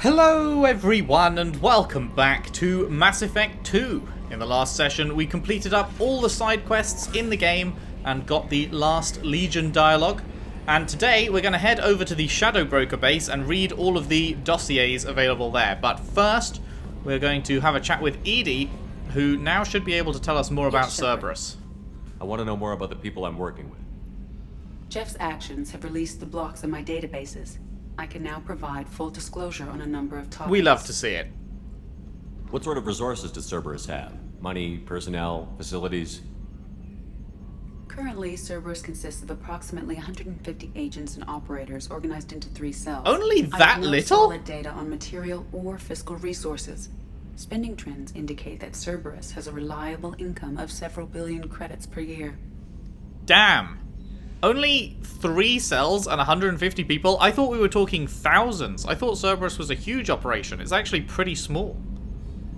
Hello everyone and welcome back to Mass Effect 2. In the last session we completed up all the side quests in the game and got the last Legion dialogue. And today we're going to head over to the Shadow Broker base and read all of the dossiers available there. But first we're going to have a chat with Edie, who now should be able to tell us more about Cerberus. I want to know more about the people I'm working with. Jeff's actions have released the blocks in my databases. I can now provide full disclosure on a number of topics. We love to see it. What sort of resources does Cerberus have? Money, personnel, facilities? Currently, Cerberus consists of approximately 150 agents and operators organized into 3 cells. Only that I have no little? solid data on material or fiscal resources. Spending trends indicate that Cerberus has a reliable income of several billion credits per year. Damn. Only 3 cells and 150 people? I thought we were talking thousands. I thought Cerberus was a huge operation. It's actually pretty small.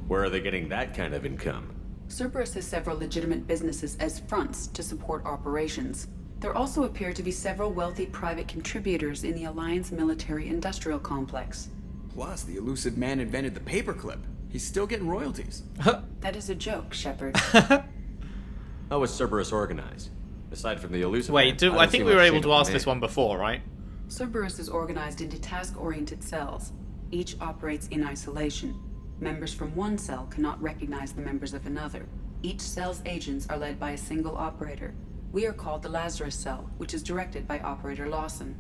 Where are they getting that kind of income? Cerberus has several legitimate businesses as fronts to support operations. There also appear to be several wealthy private contributors in the Alliance military-industrial complex. Plus, the Elusive Man invented the paperclip. He's still getting royalties. That is a joke, Shepard. How is Cerberus organized? Aside from the Elusive Man, Wait, I think we were able to ask this one before, right? Cerberus is organized into task-oriented cells. Each operates in isolation. Members from one cell cannot recognize the members of another. Each cell's agents are led by a single operator. We are called the Lazarus Cell, which is directed by Operator Lawson.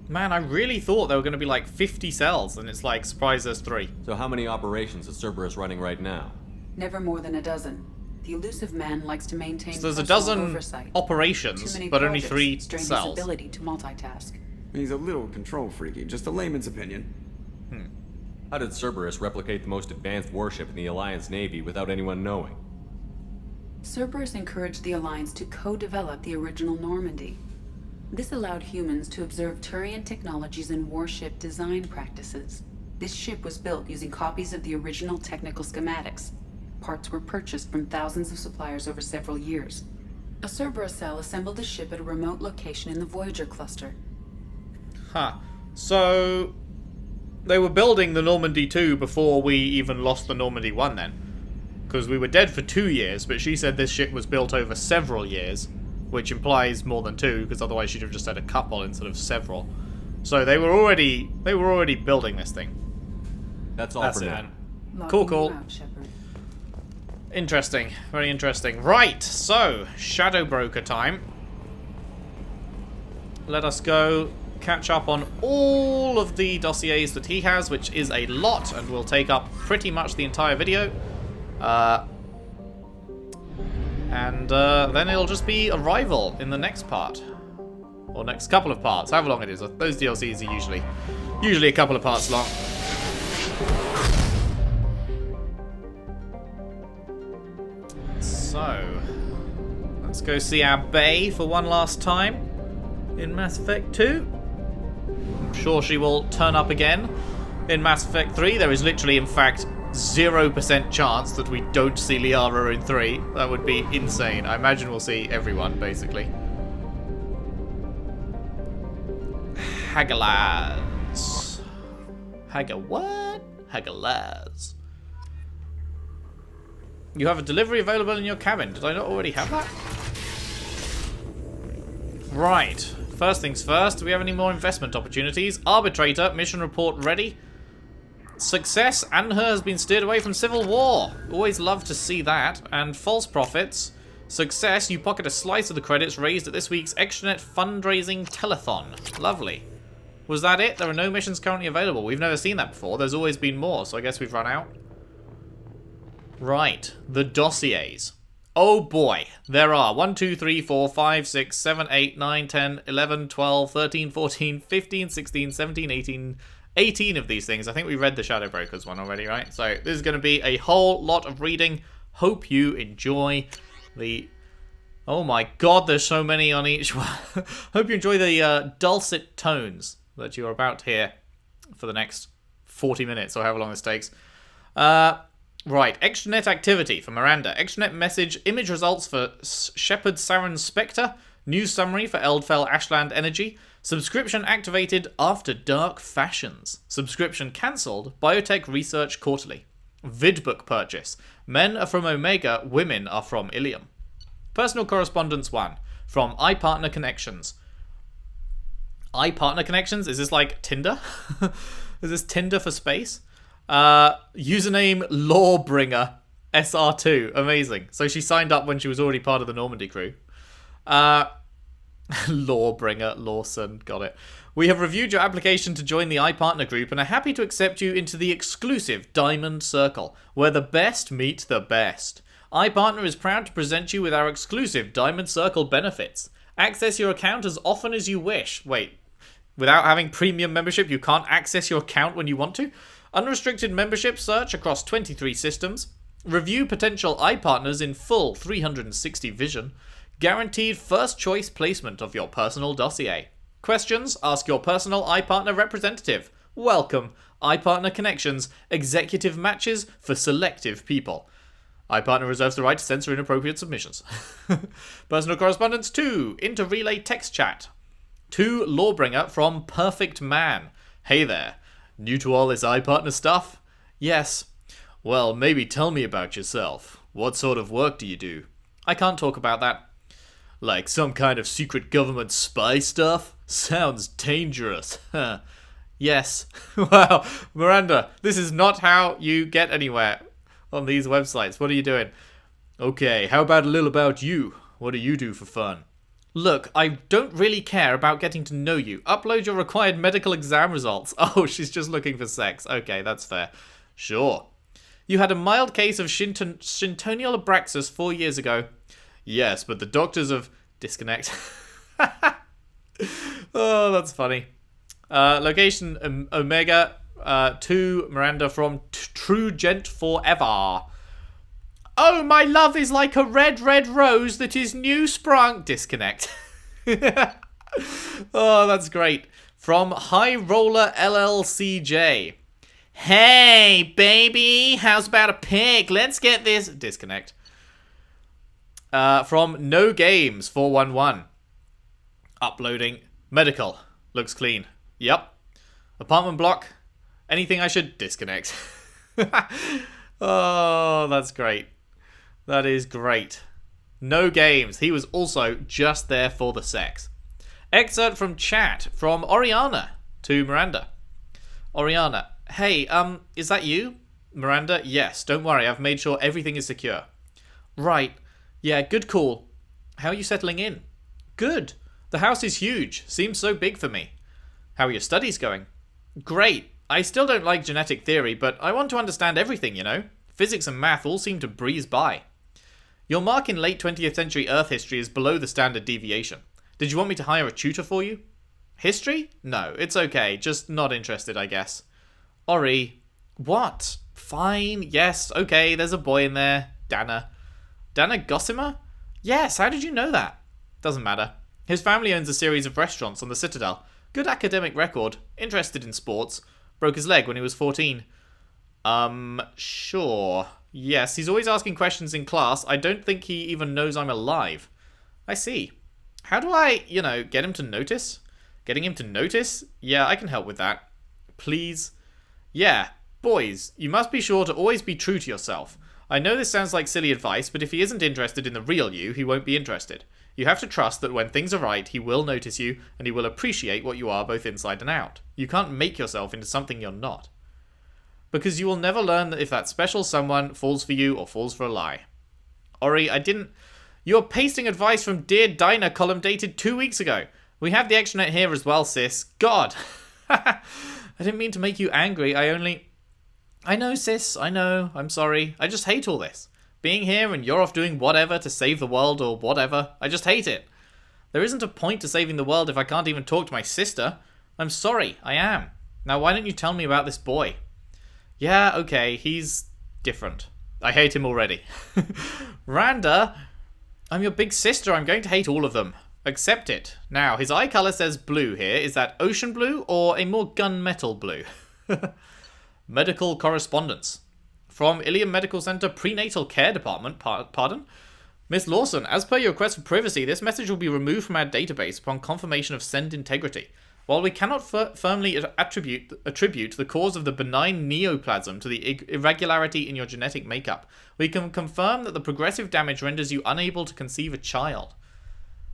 Man, I really thought there were going to be like 50 cells, and it's like, surprise, there's 3. So how many operations is Cerberus running right now? Never more than a dozen. The Elusive Man likes to maintain So there's a personal dozen oversight. operations, Too many but only projects 3 strain his cells. ability to multitask. He's a little control freaky, just a layman's opinion. How did Cerberus replicate the most advanced warship in the Alliance Navy without anyone knowing? Cerberus encouraged the Alliance to co-develop the original Normandy. This allowed humans to observe Turian technologies and warship design practices. This ship was built using copies of the original technical schematics. Parts were purchased from thousands of suppliers over several years. A Cerberus cell assembled the ship at a remote location in the Voyager cluster. Huh. So they were building the Normandy 2 before we even lost the Normandy 1 then. Because we were dead for 2 years, but she said this ship was built over several years, which implies more than 2, because otherwise she'd have just said a couple instead of several. So they were already building this thing. That's all That's for it, now. man. Cool. You out, Shepard. Interesting. Very interesting. Right, so, Shadow Broker time. Let us go catch up on all of the dossiers that he has, which is a lot, and will take up pretty much the entire video. And then it'll just be Arrival in the next part. Or next couple of parts, however long it is. Those DLCs are usually a couple of parts long. So, let's go see our Bay for one last time in Mass Effect 2. I'm sure she will turn up again in Mass Effect 3. There is literally, in fact, 0% chance that we don't see Liara in 3. That would be insane. I imagine we'll see everyone, basically. Hagalaz. What? Hagalaz. You have a delivery available in your cabin. Did I not already have that? Right. First things first, do we have any more investment opportunities? Arbitrator, mission report ready. Success, Anher has been steered away from civil war. Always love to see that. And false profits. Success, you pocket a slice of the credits raised at this week's Extranet fundraising telethon. Lovely. Was that it? There are no missions currently available. We've never seen that before. There's always been more, so I guess we've run out. Right, the dossiers. Oh boy, there are 1, 2, 3, 4, 5, 6, 7, 8, 9, 10, 11, 12, 13, 14, 15, 16, 17, 18... 18 of these things. I think we read the Shadow Brokers one already, right? So this is going to be a whole lot of reading. Hope you enjoy the... Oh my god, there's so many on each one. Hope you enjoy the dulcet tones that you're about to hear for the next 40 minutes or however long this takes. Right, extranet activity for Miranda. Extranet message, image results for Shepard Saren Spectre. News summary for Eldfell Ashland Energy. Subscription activated after dark fashions. Subscription cancelled. Biotech Research Quarterly. Vidbook purchase. Men are from Omega, women are from Ilium. Personal Correspondence 1. From iPartner Connections. iPartner Connections? Is this like Tinder? Is this Tinder for space? Username Lawbringer SR2. Amazing. So she signed up when she was already part of the Normandy crew. Lawbringer, Lawson, got it. We have reviewed your application to join the iPartner group and are happy to accept you into the exclusive Diamond Circle, where the best meet the best. iPartner is proud to present you with our exclusive Diamond Circle benefits. Access your account as often as you wish. Wait, without having premium membership, you can't access your account when you want to? Unrestricted membership search across 23 systems. Review potential iPartners in full 360 vision. Guaranteed first choice placement of your personal dossier. Questions? Ask your personal iPartner representative. Welcome. iPartner Connections. Executive matches for selective people. iPartner reserves the right to censor inappropriate submissions. Personal Correspondence 2. Interrelay text chat. To Lawbringer from Perfect Man. Hey there. New to all this iPartner stuff? Yes. Well, maybe tell me about yourself. What sort of work do you do? I can't talk about that. Like some kind of secret government spy stuff? Sounds dangerous. Yes. Wow, Miranda, this is not how you get anywhere on these websites. What are you doing? Okay, how about a little about you? What do you do for fun? Look, I don't really care about getting to know you. Upload your required medical exam results. Oh, she's just looking for sex. Okay, that's fair. Sure. You had a mild case of Shintonial abraxas 4 years ago. Yes, but the doctors have... Disconnect. Oh, that's funny. Location, Omega. 2, Miranda from True Gent Forever. Oh, my love is like a red, red rose that is new sprung. Disconnect. Oh, that's great. From High Roller LLCJ. Hey, baby, how's about a pig? Let's get this... Disconnect. From No Games 411. Uploading. Medical. Looks clean. Yep. Apartment block. Anything I should... Disconnect. Oh, that's great. That is great. No Games. He was also just there for the sex. Excerpt from chat from Oriana to Miranda. Oriana. Hey, is that you? Miranda. Yes, don't worry. I've made sure everything is secure. Right. Yeah, good call. How are you settling in? Good. The house is huge. Seems so big for me. How are your studies going? Great. I still don't like genetic theory, but I want to understand everything, you know? Physics and math all seem to breeze by. Your mark in late 20th century Earth history is below the standard deviation. Did you want me to hire a tutor for you? History? No, it's okay. Just not interested, I guess. Ori. What? Fine. Yes, okay, there's a boy in there. Dana. Dana Gossamer? Yes, how did you know that? Doesn't matter. His family owns a series of restaurants on the Citadel. Good academic record. Interested in sports. Broke his leg when he was 14. Sure. Yes, he's always asking questions in class. I don't think he even knows I'm alive. I see. How do I, get him to notice? Getting him to notice? Yeah, I can help with that. Please? Yeah. Boys, you must be sure to always be true to yourself. I know this sounds like silly advice, but if he isn't interested in the real you, he won't be interested. You have to trust that when things are right, he will notice you, and he will appreciate what you are both inside and out. You can't make yourself into something you're not. Because you will never learn that if that special someone falls for you or falls for a lie. Ori, You're pasting advice from Dear Dinah column dated 2 weeks ago. We have the extranet here as well, sis. God. I didn't mean to make you angry. I know, sis. I know. I'm sorry. I just hate all this. Being here and you're off doing whatever to save the world or whatever. I just hate it. There isn't a point to saving the world if I can't even talk to my sister. I'm sorry. I am. Now why don't you tell me about this boy? Yeah, okay. He's different. I hate him already. Randa, I'm your big sister. I'm going to hate all of them. Accept it. Now, his eye color says blue here. Is that ocean blue or a more gunmetal blue? Medical correspondence. From Ilium Medical Center Prenatal Care Department, pardon? Miss Lawson, as per your request for privacy, this message will be removed from our database upon confirmation of send integrity. While we cannot firmly attribute the cause of the benign neoplasm to the irregularity in your genetic makeup, we can confirm that the progressive damage renders you unable to conceive a child.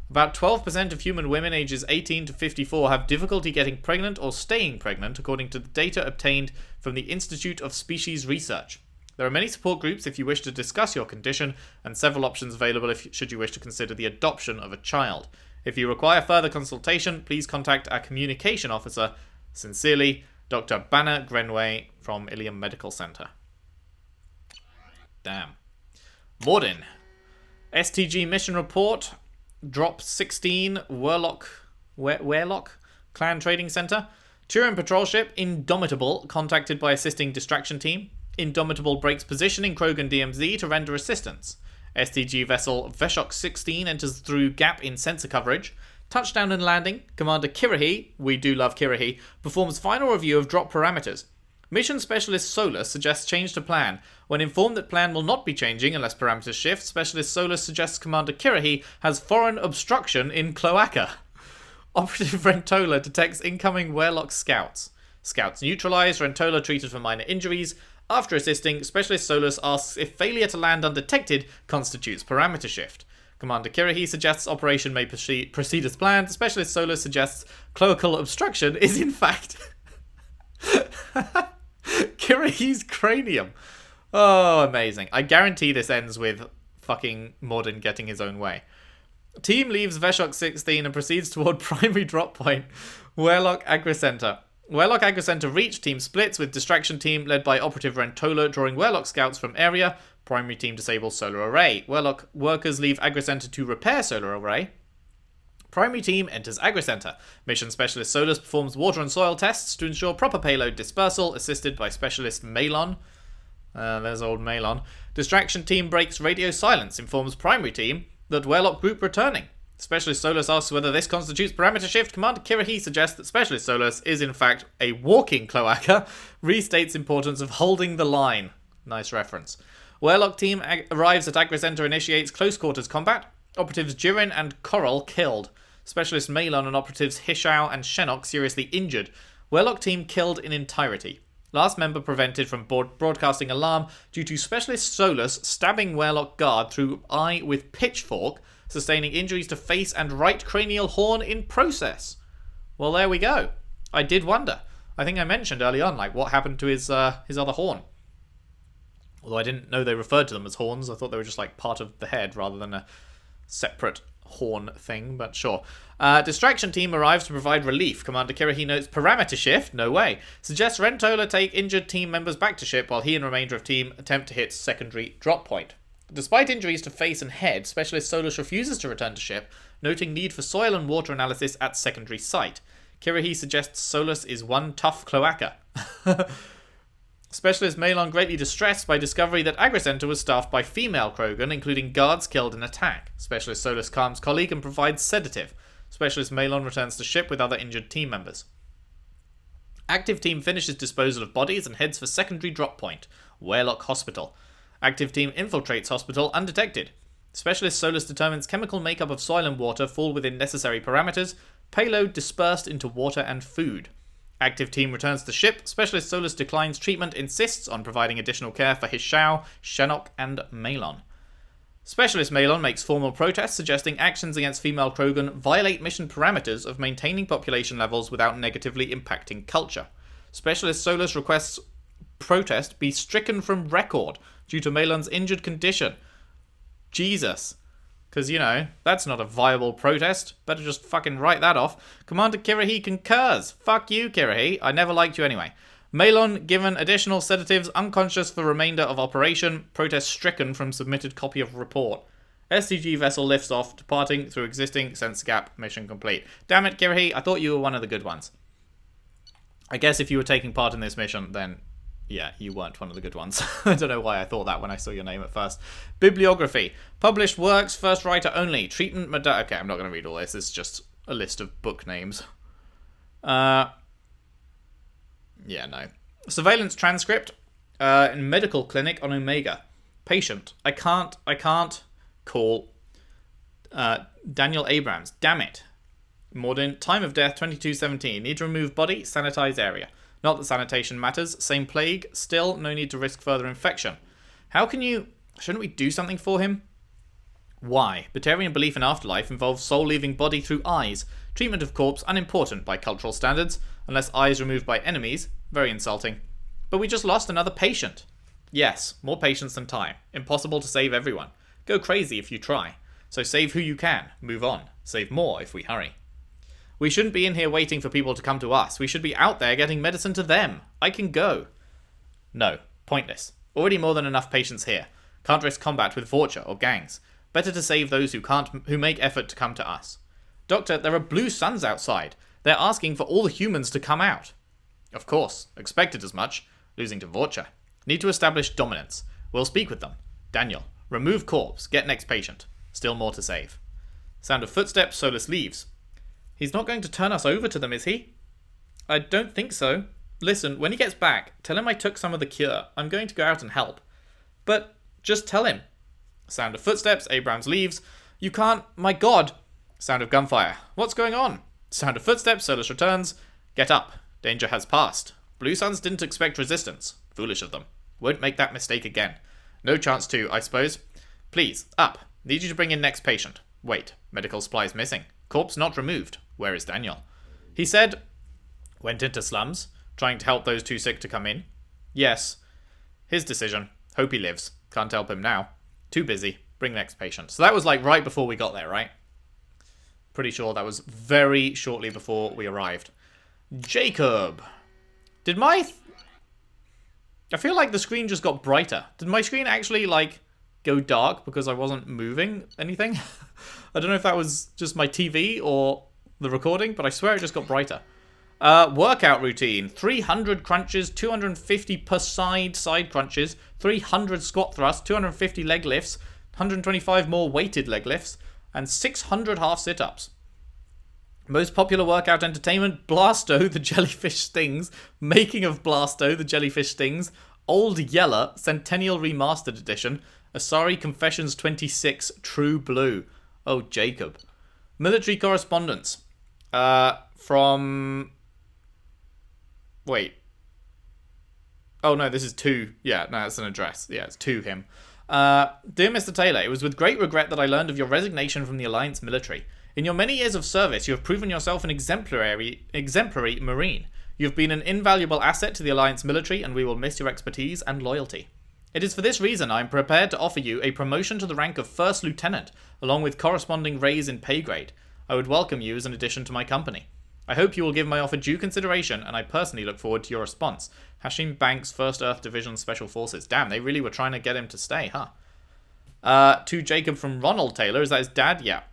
About 12% of human women ages 18 to 54 have difficulty getting pregnant or staying pregnant, according to the data obtained from the Institute of Species Research. There are many support groups if you wish to discuss your condition, and several options available should you wish to consider the adoption of a child. If you require further consultation, please contact our communication officer. Sincerely, Dr. Banner Grenway from Ilium Medical Center. Damn. Mordin. STG mission report. Drop 16. Werlock Clan Trading Center. Turin patrol ship Indomitable contacted by assisting distraction team. Indomitable breaks position in Krogan DMZ to render assistance. STG vessel Veshok 16 enters through gap in sensor coverage. Touchdown and landing. Commander Kirahi, we do love Kirahi, performs final review of drop parameters. Mission Specialist Solus suggests change to plan. When informed that plan will not be changing unless parameters shift, Specialist Solus suggests Commander Kirahi has foreign obstruction in cloaca. Operative Rentola detects incoming Werlock scouts. Scouts neutralized, Rentola treated for minor injuries. After assisting, Specialist Solus asks if failure to land undetected constitutes parameter shift. Commander Kirahi suggests operation may proceed as planned. Specialist Solus suggests cloacal obstruction is in fact Kirahi's cranium. Oh, amazing. I guarantee this ends with fucking Mordin getting his own way. Team leaves Veshok 16 and proceeds toward primary drop point, Werlock Agricenter. Werlock Agricenter reach, team splits with distraction team led by Operative Rentola drawing Werlock scouts from area. Primary team disables solar array. Werlock workers leave Agricenter to repair solar array. Primary team enters Agricenter. Mission Specialist Solus performs water and soil tests to ensure proper payload dispersal, assisted by Specialist Malon. There's old Malon. Distraction team breaks radio silence, informs primary team that Werlock group returning. Specialist Solus asks whether this constitutes parameter shift. Commander Kirahi suggests that Specialist Solus is in fact a walking cloaca, restates importance of holding the line. Nice reference. Werlock team arrives at Agricenter, initiates close quarters combat. Operatives Jiren and Coral killed. Specialist Malon and operatives Hishao and Shenok seriously injured. Werlock team killed in entirety. Last member prevented from broadcasting alarm due to Specialist Solus stabbing Werlock guard through eye with pitchfork, sustaining injuries to face and right cranial horn in process. Well, there we go. I did wonder. I think I mentioned early on, like, what happened to his other horn. Although I didn't know they referred to them as horns. I thought they were just, like, part of the head rather than a separate horn thing, but sure. Distraction team arrives to provide relief. Commander Kirahi notes parameter shift, no way. Suggests Rentola take injured team members back to ship while he and remainder of team attempt to hit secondary drop point. Despite injuries to face and head, Specialist Solus refuses to return to ship, noting need for soil and water analysis at secondary site. Kirahi suggests Solus is one tough cloaca. Specialist Malon greatly distressed by discovery that Agricenter was staffed by female Krogan, including guards killed in attack. Specialist Solus calms colleague and provides sedative. Specialist Malon returns to ship with other injured team members. Active team finishes disposal of bodies and heads for secondary drop point, Werlock Hospital. Active team infiltrates hospital undetected. Specialist Solus determines chemical makeup of soil and water fall within necessary parameters. Payload dispersed into water and food. Active team returns to ship. Specialist Solus declines treatment, insists on providing additional care for Hishao, Shenok, and Malon. Specialist Malon makes formal protest, suggesting actions against female Krogan violate mission parameters of maintaining population levels without negatively impacting culture. Specialist Solus requests protest be stricken from record due to Malon's injured condition. Jesus. Because, you know, that's not a viable protest. Better just fucking write that off. Commander Kirahi concurs. Fuck you, Kirahi. I never liked you anyway. Malon given additional sedatives, unconscious for remainder of operation. Protest stricken from submitted copy of report. SCG vessel lifts off, departing through existing sense gap. Mission complete. Damn it, Kirahi. I thought you were one of the good ones. I guess if you were taking part in this mission, then yeah, you weren't one of the good ones. I don't know why I thought that when I saw your name at first. Bibliography. Published works, first writer only. Treatment Okay, I'm not going to read all this. It's just a list of book names. Yeah, no. Surveillance transcript. In medical clinic on Omega. Patient. I can't Call. Daniel Abrams. Damn it. Mordin. Time of death 2217. Need to remove body. Sanitize area. Not that sanitation matters. Same plague. Still, no need to risk further infection. How can you... Shouldn't we do something for him? Why? Batarian belief in afterlife involves soul leaving body through eyes. Treatment of corpse unimportant by cultural standards, unless eyes removed by enemies. Very insulting. But we just lost another patient. Yes, more patience than time. Impossible to save everyone. Go crazy if you try. So save who you can. Move on. Save more if we hurry. We shouldn't be in here waiting for people to come to us. We should be out there getting medicine to them. I can go. No. Pointless. Already more than enough patients here. Can't risk combat with Vorcha or gangs. Better to save those who make effort to come to us. Doctor, there are blue suns outside. They're asking for all the humans to come out. Of course. Expected as much. Losing to Vorcha. Need to establish dominance. We'll speak with them. Daniel. Remove corpse. Get next patient. Still more to save. Sound of footsteps. Solus leaves. He's not going to turn us over to them, is he? I don't think so. Listen, when he gets back, tell him I took some of the cure. I'm going to go out and help. But just tell him. Sound of footsteps. Abrams leaves. You can't... My God. Sound of gunfire. What's going on? Sound of footsteps. Solus returns. Get up. Danger has passed. Blue Suns didn't expect resistance. Foolish of them. Won't make that mistake again. No chance to, I suppose. Please, up. Need you to bring in next patient. Wait. Medical supplies missing. Corpse not removed. Where is Daniel? He said... Went into slums. Trying to help those too sick to come in. Yes. His decision. Hope he lives. Can't help him now. Too busy. Bring next patient. So that was like right before we got there, right? Pretty sure that was very shortly before we arrived. Jacob. Did my... I feel like the screen just got brighter. Did my screen actually, like, go dark because I wasn't moving anything? I don't know if that was just my TV or the recording, but I swear it just got brighter. Workout routine. 300 crunches, 250 per side crunches, 300 squat thrusts, 250 leg lifts, 125 more weighted leg lifts, and 600 half sit-ups. Most popular workout entertainment, Blasto, the jellyfish stings, making of Blasto, the jellyfish stings, Old Yeller, Centennial Remastered Edition, Asari Confessions 26, True Blue. Oh, Jacob. Military correspondence. From... Wait. Oh, no, this is to... Yeah, no, it's an address. Yeah, it's to him. Dear Mr. Taylor, it was with great regret that I learned of your resignation from the Alliance military. In your many years of service, you have proven yourself an exemplary Marine. You have been an invaluable asset to the Alliance military, and we will miss your expertise and loyalty. It is for this reason I am prepared to offer you a promotion to the rank of First Lieutenant, along with corresponding raise in pay grade. I would welcome you as an addition to my company. I hope you will give my offer due consideration, and I personally look forward to your response. Hashim Banks, 1st Earth Division Special Forces. Damn, they really were trying to get him to stay, huh? To Jacob from Ronald Taylor. Is that his dad? Yeah.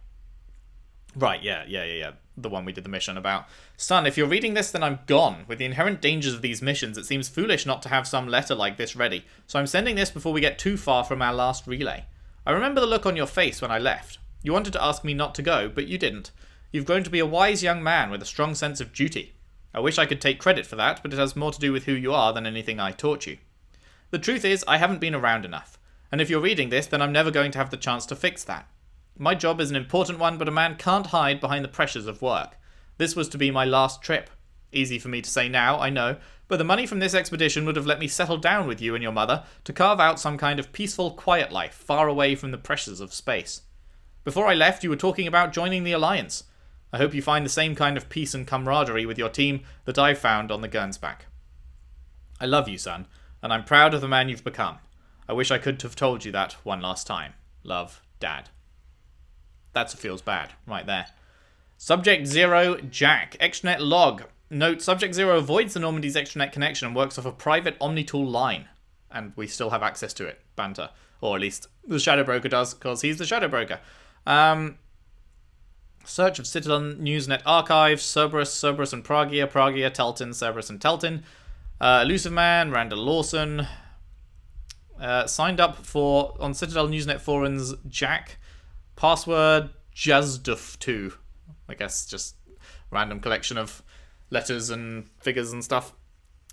Right, yeah. The one we did the mission about. Son, if you're reading this, then I'm gone. With the inherent dangers of these missions, it seems foolish not to have some letter like this ready. So I'm sending this before we get too far from our last relay. I remember the look on your face when I left. You wanted to ask me not to go, but you didn't. You've grown to be a wise young man with a strong sense of duty. I wish I could take credit for that, but it has more to do with who you are than anything I taught you. The truth is, I haven't been around enough. And if you're reading this, then I'm never going to have the chance to fix that. My job is an important one, but a man can't hide behind the pressures of work. This was to be my last trip. Easy for me to say now, I know, but the money from this expedition would have let me settle down with you and your mother to carve out some kind of peaceful, quiet life, far away from the pressures of space. Before I left, you were talking about joining the Alliance. I hope you find the same kind of peace and camaraderie with your team that I've found on the Gernsback. I love you, son, and I'm proud of the man you've become. I wish I could have told you that one last time. Love, Dad. That feels bad, right there. Subject 0, Jack. Extranet log. Note, Subject 0 avoids the Normandy's extranet connection and works off a private Omnitool line. And we still have access to it. Banter. Or at least the Shadow Broker does, because he's the Shadow Broker. Search of Citadel Newsnet archives. Cerberus and Pragia. Teltin, Cerberus and Teltin. Elusive Man, Miranda Lawson. Signed up on Citadel Newsnet forums, Jack. Password Jazduf2. I guess just random collection of letters and figures and stuff.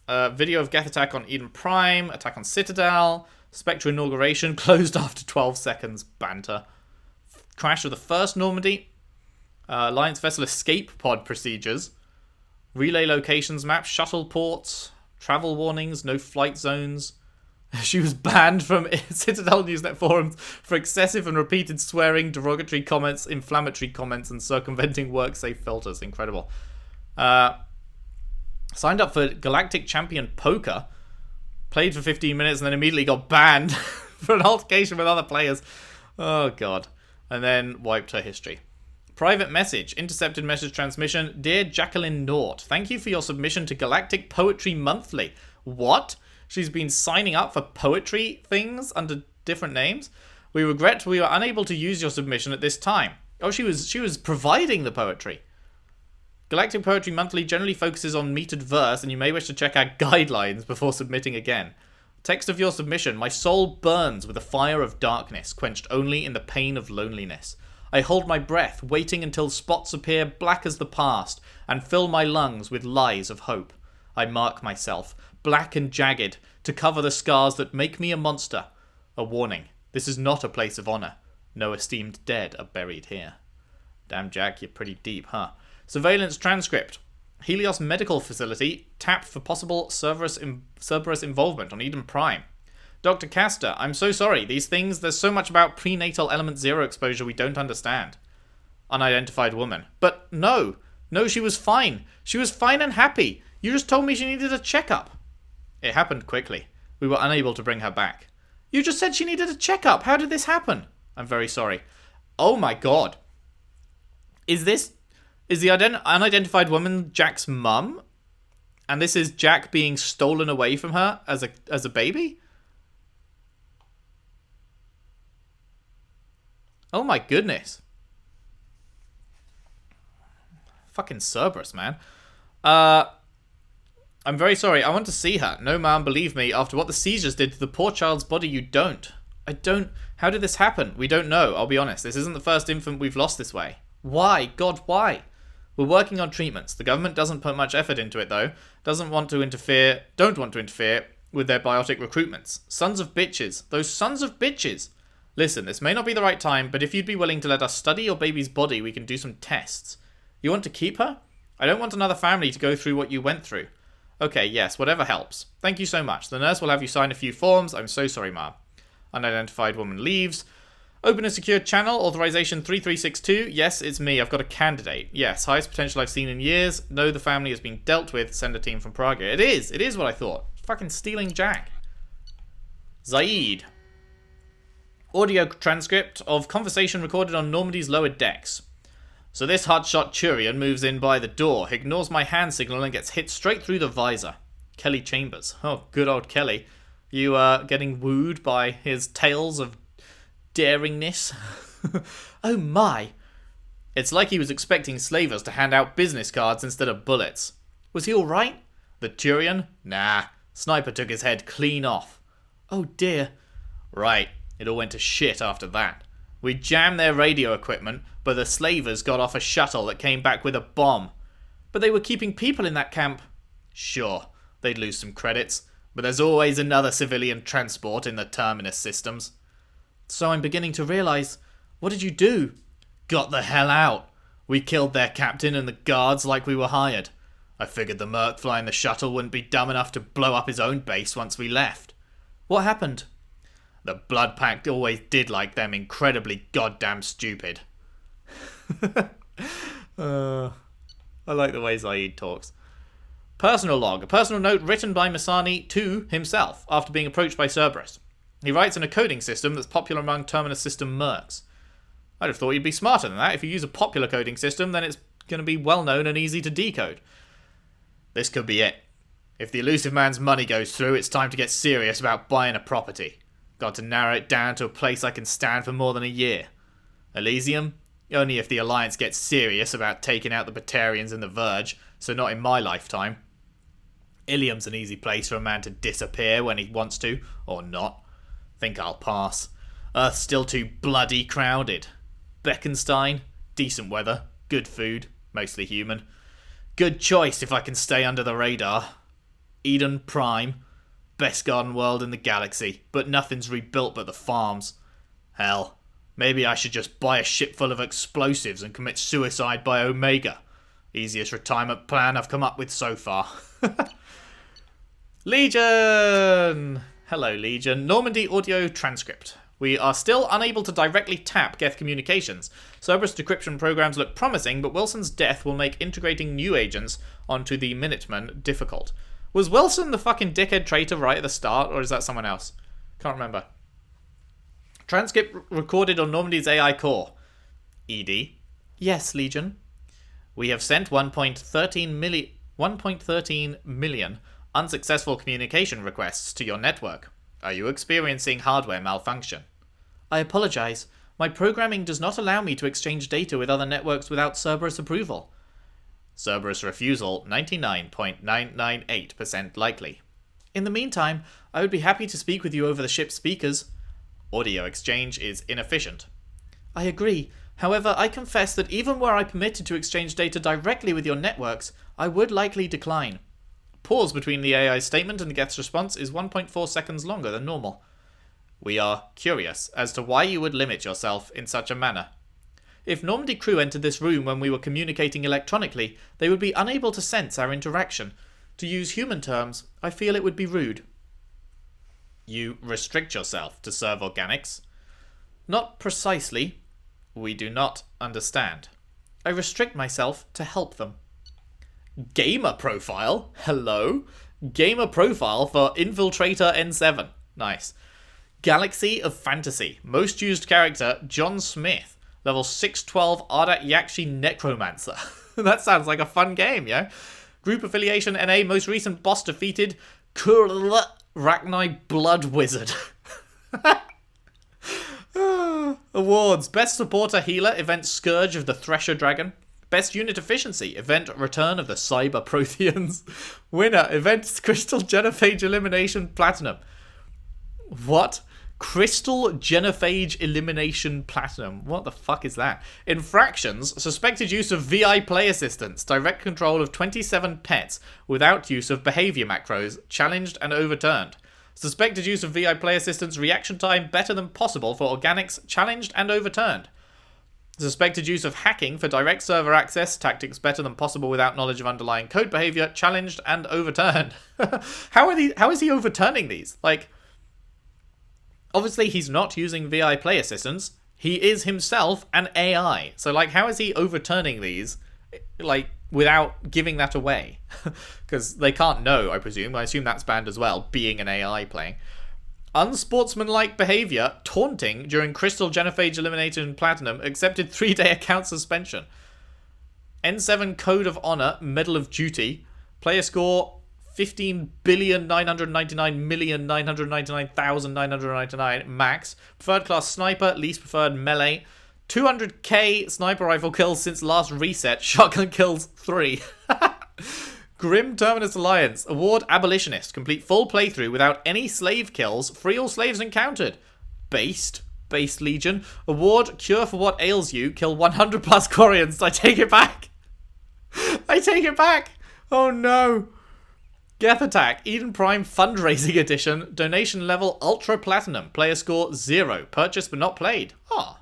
Video of Geth attack on Eden Prime. Attack on Citadel. Spectre inauguration closed after 12 seconds. Banter. Crash of the first Normandy. Alliance vessel escape pod procedures. Relay locations map. Shuttle ports. Travel warnings. No flight zones. She was banned from Citadel Newsnet forums for excessive and repeated swearing, derogatory comments, inflammatory comments, and circumventing work-safe filters. Incredible. Signed up for Galactic Champion Poker. Played for 15 minutes and then immediately got banned for an altercation with other players. Oh, God. And then wiped her history. Private message. Intercepted message transmission. Dear Jacqueline Nort, thank you for your submission to Galactic Poetry Monthly. What? She's been signing up for poetry things under different names. We regret we were unable to use your submission at this time. Oh, she was providing the poetry. Galactic Poetry Monthly generally focuses on metered verse, and you may wish to check our guidelines before submitting again. Text of your submission. My soul burns with a fire of darkness, quenched only in the pain of loneliness. I hold my breath, waiting until spots appear black as the past, and fill my lungs with lies of hope. I mark myself, black and jagged, to cover the scars that make me a monster. A warning. This is not a place of honor. No esteemed dead are buried here. Damn, Jack, you're pretty deep, huh? Surveillance transcript. Helios Medical Facility tapped for possible Cerberus involvement on Eden Prime. Dr. Castor, I'm so sorry. These things, there's so much about prenatal element 0 exposure we don't understand. Unidentified woman. But no, she was fine. She was fine and happy. You just told me she needed a checkup. It happened quickly. We were unable to bring her back. You just said she needed a checkup. How did this happen? I'm very sorry. Oh my god. Is the unidentified woman Jack's mum? And this is Jack being stolen away from her as a baby? Oh my goodness. Fucking Cerberus, man. I'm very sorry. I want to see her. No, ma'am, believe me. After what the seizures did to the poor child's body, you don't. I don't... How did this happen? We don't know, I'll be honest. This isn't the first infant we've lost this way. Why? God, why? We're working on treatments. The government doesn't put much effort into it, though. Don't want to interfere with their biotic recruitments. Sons of bitches. Those sons of bitches. Listen, this may not be the right time, but if you'd be willing to let us study your baby's body, we can do some tests. You want to keep her? I don't want another family to go through what you went through. Okay, yes, whatever helps. Thank you so much. The nurse will have you sign a few forms. I'm so sorry, ma'am. Unidentified woman leaves. Open a secure channel. Authorization 3362. Yes, it's me. I've got a candidate. Yes, highest potential I've seen in years. No, the family has been dealt with. Send a team from Prague. It is what I thought. Fucking stealing Jack. Zaeed. Audio transcript of conversation recorded on Normandy's lower decks. So this hotshot Turian moves in by the door, ignores my hand signal and gets hit straight through the visor. Kelly Chambers. Oh, good old Kelly. You getting wooed by his tales of daringness? Oh my. It's like he was expecting slavers to hand out business cards instead of bullets. Was he alright? The Turian? Nah. Sniper took his head clean off. Oh dear. Right. It all went to shit after that. We jammed their radio equipment, but the slavers got off a shuttle that came back with a bomb. But they were keeping people in that camp. Sure, they'd lose some credits, but there's always another civilian transport in the terminus systems. So I'm beginning to realize, what did you do? Got the hell out. We killed their captain and the guards like we were hired. I figured the merc flying the shuttle wouldn't be dumb enough to blow up his own base once we left. What happened? The Blood Pact always did like them incredibly goddamn stupid. I like the way Zaeed talks. Personal log. A personal note written by Masani to himself after being approached by Cerberus. He writes in a coding system that's popular among terminus system mercs. I'd have thought you'd be smarter than that. If you use a popular coding system, then it's going to be well known and easy to decode. This could be it. If the Elusive Man's money goes through, it's time to get serious about buying a property. Got to narrow it down to a place I can stand for more than a year. Elysium? Only if the Alliance gets serious about taking out the Batarians and the Verge, so not in my lifetime. Ilium's an easy place for a man to disappear when he wants to, or not. Think I'll pass. Earth's still too bloody crowded. Beckenstein? Decent weather, good food, mostly human. Good choice if I can stay under the radar. Eden Prime? Best garden world in the galaxy, but nothing's rebuilt but the farms. Hell, Maybe I should just buy a ship full of explosives and commit suicide by Omega. Easiest retirement plan I've come up with so far. Legion! Hello, Legion. Normandy audio transcript. We are still unable to directly tap Geth communications. Cerberus decryption programs look promising, but Wilson's death will make integrating new agents onto the Minutemen difficult. Was Wilson the fucking dickhead traitor right at the start, or is that someone else? Can't remember. Transcript recorded on Normandy's AI core. ED. Yes, Legion. We have sent 1.13 million unsuccessful communication requests to your network. Are you experiencing hardware malfunction? I apologize. My programming does not allow me to exchange data with other networks without Cerberus approval. Cerberus refusal 99.998% likely. In the meantime, I would be happy to speak with you over the ship's speakers. Audio exchange is inefficient. I agree. However, I confess that even were I permitted to exchange data directly with your networks, I would likely decline. Pause between the AI's statement and the Geth's response is 1.4 seconds longer than normal. We are curious as to why you would limit yourself in such a manner. If Normandy crew entered this room when we were communicating electronically, they would be unable to sense our interaction. To use human terms, I feel it would be rude. You restrict yourself to serve organics? Not precisely. We do not understand. I restrict myself to help them. Gamer profile? Hello? Gamer profile for Infiltrator N7. Nice. Galaxy of Fantasy. Most used character, John Smith. Level 612 Ardat Yakshi Necromancer. That sounds like a fun game, yeah? Group affiliation NA. Most recent boss defeated, Rachni Blood Wizard. Awards. Best Supporter Healer, event Scourge of the Thresher Dragon. Best Unit Efficiency, event Return of the Cyber Protheans. Winner, event Crystal Genophage Elimination Platinum. What? Crystal Genophage Elimination Platinum. What the fuck is that? Infractions, suspected use of VI play assistance, direct control of 27 pets without use of behavior macros, challenged and overturned. Suspected use of VI play assistance, reaction time better than possible for organics, challenged and overturned. Suspected use of hacking for direct server access, tactics better than possible without knowledge of underlying code behavior, challenged and overturned. How is he overturning these? Like, obviously he's not using VI play assistance. He is himself an AI. So, like, how is he overturning these, like, without giving that away? Because they can't know, I presume. I assume that's banned as well, being an AI playing. Unsportsmanlike behavior, taunting during Crystal Genophage Elimination Platinum, accepted 3-day account suspension. N7 Code of Honor, Medal of Duty, player score 15,999,999,999 max, preferred class sniper, least preferred melee, 200k sniper rifle kills since last reset, shotgun kills 3. Grim Terminus Alliance. Award Abolitionist. Complete full playthrough without any slave kills. Free all slaves encountered. Based Legion. Award Cure for what ails you. Kill 100 plus Quarians. I take it back. I take it back. Oh no. Geth Attack. Eden Prime Fundraising Edition. Donation level Ultra Platinum. Player score 0. Purchased but not played. Oh,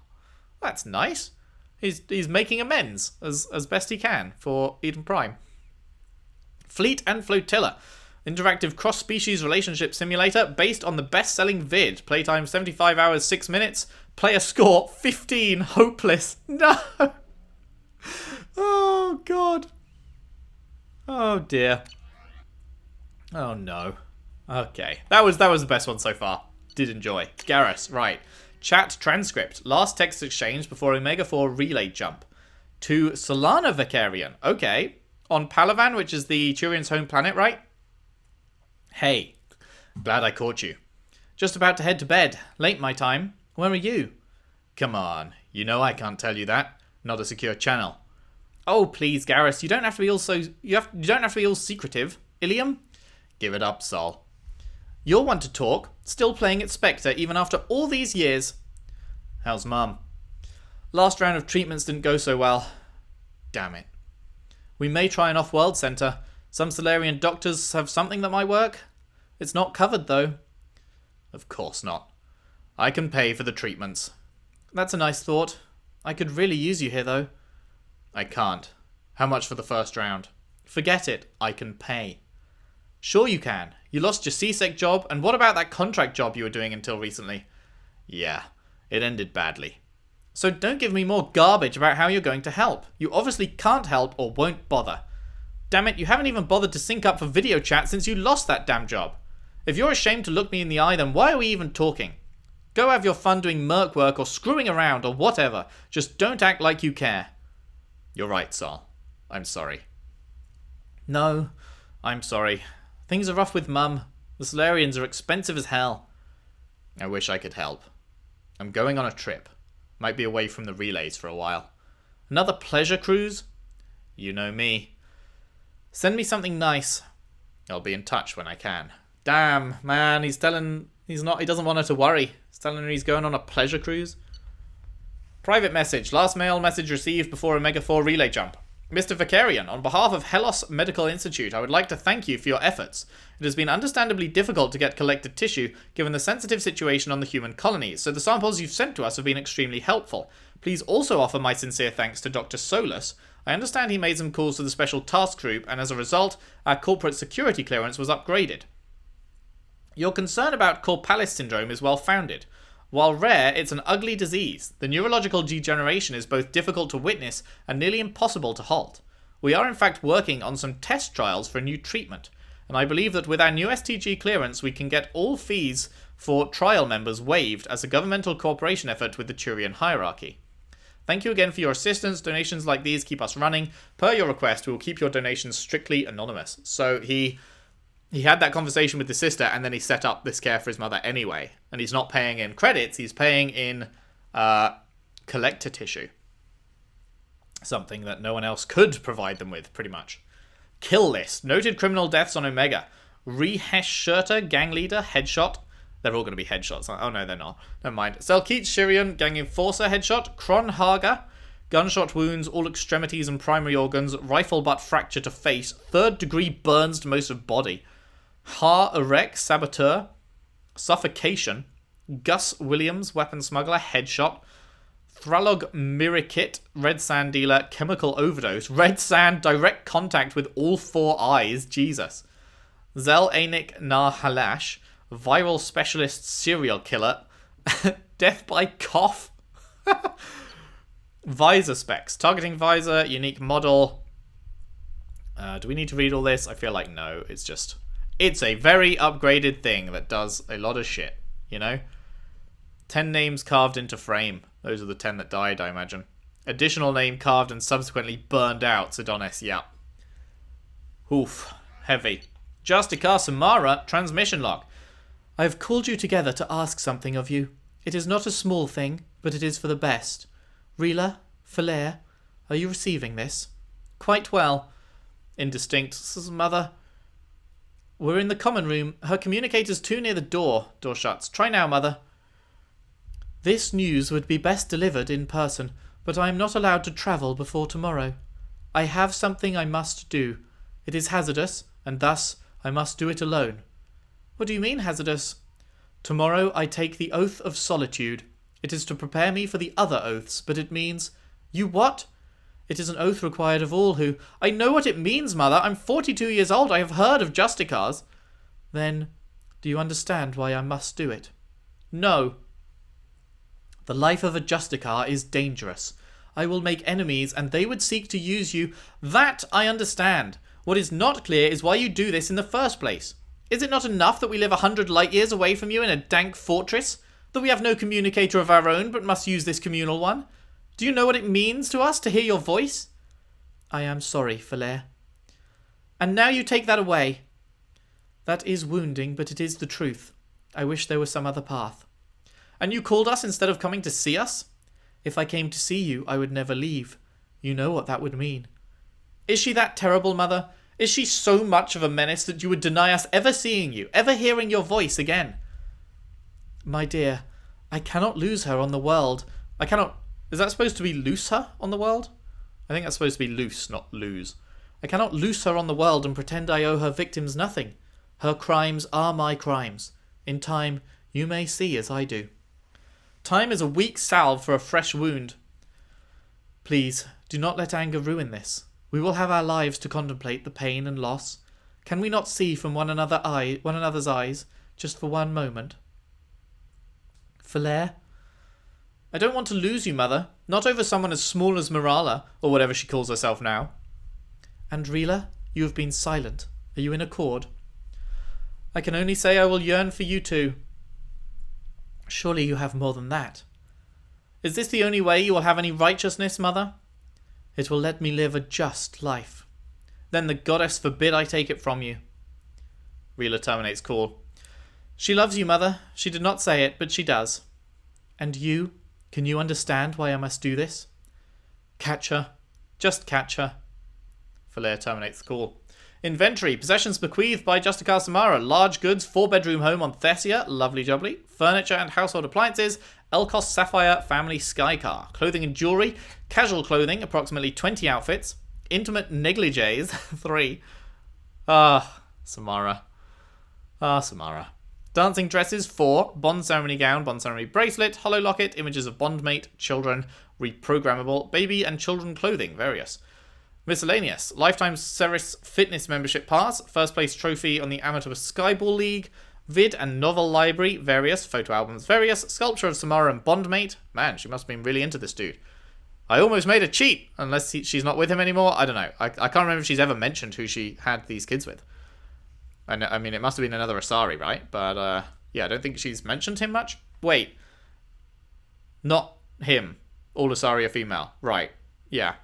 that's nice. He's making amends as best he can for Eden Prime. Fleet and Flotilla. Interactive cross-species relationship simulator based on the best-selling vid. Playtime 75 hours, 6 minutes. Player score 15. Hopeless. No. Oh, God. Oh, dear. Oh, no. Okay. That was the best one so far. Did enjoy. Garrus, right. Chat transcript. Last text exchange before Omega 4 relay jump. To Solana Vicarian. Okay. On Palavan, which is the Turian's home planet, right? Hey, glad I caught you. Just about to head to bed. Late my time. Where are you? Come on, you know I can't tell you that. Not a secure channel. Oh please, Garrus, you don't have to be all secretive. Ilium? Give it up, Sol. You'll want to talk. Still playing at Spectre even after all these years. How's Mum? Last round of treatments didn't go so well. Damn it. We may try an off-world center. Some Solarian doctors have something that might work. It's not covered, though. Of course not. I can pay for the treatments. That's a nice thought. I could really use you here, though. I can't. How much for the first round? Forget it. I can pay. Sure you can. You lost your CSEC job, and what about that contract job you were doing until recently? Yeah, it ended badly. So don't give me more garbage about how you're going to help. You obviously can't help or won't bother. Damn it, you haven't even bothered to sync up for video chat since you lost that damn job. If you're ashamed to look me in the eye, then why are we even talking? Go have your fun doing merc work or screwing around or whatever. Just don't act like you care. You're right, Sol. I'm sorry. No, I'm sorry. Things are rough with Mum. The Solarians are expensive as hell. I wish I could help. I'm going on a trip. Might be away from the relays for a while. Another pleasure cruise? You know me. Send me something nice. I'll be in touch when I can. Damn, man, he doesn't want her to worry. He's telling her he's going on a pleasure cruise. Private message. Last mail message received before Omega 4 relay jump. Mr. Vicarian, on behalf of Hellos Medical Institute, I would like to thank you for your efforts. It has been understandably difficult to get collected tissue, given the sensitive situation on the human colonies, so the samples you've sent to us have been extremely helpful. Please also offer my sincere thanks to Dr. Solus. I understand he made some calls to the Special Task Group, and as a result, our corporate security clearance was upgraded. Your concern about Corpalis syndrome is well-founded. While rare, it's an ugly disease. The neurological degeneration is both difficult to witness and nearly impossible to halt. We are in fact working on some test trials for a new treatment, and I believe that with our new STG clearance we can get all fees for trial members waived as a governmental cooperation effort with the Turian hierarchy. Thank you again for your assistance. Donations like these keep us running. Per your request, we will keep your donations strictly anonymous. So he had that conversation with the sister, and then he set up this care for his mother anyway. And he's not paying in credits, he's paying in collector tissue. Something that no one else could provide them with, pretty much. Kill list. Noted criminal deaths on Omega. Rehesh Shurta, gang leader, headshot. They're all going to be headshots. Oh no, they're not. Never mind. Selkeet Shirian, gang enforcer, headshot. Kron Haga, gunshot wounds, all extremities and primary organs. Rifle butt fracture to face. 3rd degree burns to most of body. Ha Erek, saboteur. Suffocation. Gus Williams, weapon smuggler, headshot. Thralog Mirikit, red sand dealer, chemical overdose. Red sand, direct contact with all 4 eyes. Jesus. Zel Anik Nar Halash, viral specialist serial killer. Death by cough. Visor specs. Targeting visor, unique model. Do we need to read all this? I feel like no. It's a very upgraded thing that does a lot of shit, you know? 10 names carved into frame. Those are the 10 that died, I imagine. Additional name carved and subsequently burned out. Sidonis, yeah. Oof. Heavy. Justica Samara, transmission log. I have called you together to ask something of you. It is not a small thing, but it is for the best. Rila, Philaire, are you receiving this? Quite well. Indistinct. Mother. We're in the common room. Her communicator's too near the door. Door shuts. Try now, Mother. This news would be best delivered in person, but I am not allowed to travel before tomorrow. I have something I must do. It is hazardous, and thus I must do it alone. What do you mean, hazardous? Tomorrow I take the oath of solitude. It is to prepare me for the other oaths, but it means... You what? It is an oath required of all who... I know what it means, Mother. I'm 42 years old. I have heard of Justicars. Then, do you understand why I must do it? No. The life of a Justicar is dangerous. I will make enemies, and they would seek to use you. That I understand. What is not clear is why you do this in the first place. Is it not enough that we live 100 light years away from you in a dank fortress? That we have no communicator of our own, but must use this communal one? Do you know what it means to us to hear your voice? I am sorry, Philaire. And now you take that away. That is wounding, but it is the truth. I wish there was some other path. And you called us instead of coming to see us? If I came to see you, I would never leave. You know what that would mean. Is she that terrible, Mother? Is she so much of a menace that you would deny us ever seeing you, ever hearing your voice again? My dear, I cannot lose her on the world. I cannot... Is that supposed to be loose her on the world? I think that's supposed to be loose, not lose. I cannot loose her on the world and pretend I owe her victims nothing. Her crimes are my crimes. In time, you may see as I do. Time is a weak salve for a fresh wound. Please, do not let anger ruin this. We will have our lives to contemplate the pain and loss. Can we not see from one another's eyes, just for one moment? Philaire? I don't want to lose you, Mother. Not over someone as small as Miranda, or whatever she calls herself now. And Rila, you have been silent. Are you in accord? I can only say I will yearn for you too. Surely you have more than that. Is this the only way you will have any righteousness, Mother? It will let me live a just life. Then the goddess forbid I take it from you. Rila terminates call. She loves you, Mother. She did not say it, but she does. And you? Can you understand why I must do this? Catch her. Just catch her. Philaire terminates the call. Inventory. Possessions bequeathed by Justicar Samara. Large goods. 4-bedroom home on Thessia. Lovely jubbly. Furniture and household appliances. Elkos Sapphire family sky car. Clothing and jewellery. Casual clothing. Approximately 20 outfits. Intimate negligees. 3. Samara. Samara. Dancing dresses. 4. Bond ceremony gown. Bond ceremony bracelet. Hollow locket. Images of bondmate. Children. Reprogrammable. Baby and children clothing. Various. Miscellaneous. Lifetime Ceres Fitness Membership Pass. First place trophy on the Amateur Skyball League. Vid and novel library. Various. Photo albums. Various. Sculpture of Samara and bondmate. Man, she must have been really into this dude. I almost made a cheat. Unless she's not with him anymore. I don't know. I can't remember if she's ever mentioned who she had these kids with. I mean, it must have been another Asari, right? But, yeah, I don't think she's mentioned him much. Wait. Not him. All Asari are female. Right. Yeah.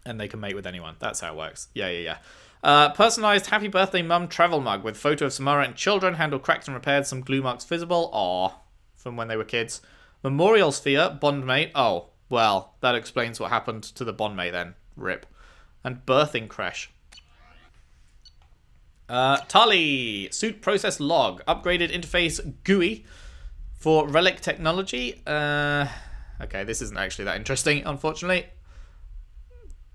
And they can mate with anyone. That's how it works. Yeah. Personalized happy birthday mum travel mug with photo of Samara and children. Handle cracked and repaired. Some glue marks visible. Aw. From when they were kids. Memorial sphere. Bondmate. Oh. Well, that explains what happened to the bondmate then. RIP. And birthing crash. Tali. Suit process log. Upgraded interface GUI for relic technology. Okay, this isn't actually that interesting, unfortunately.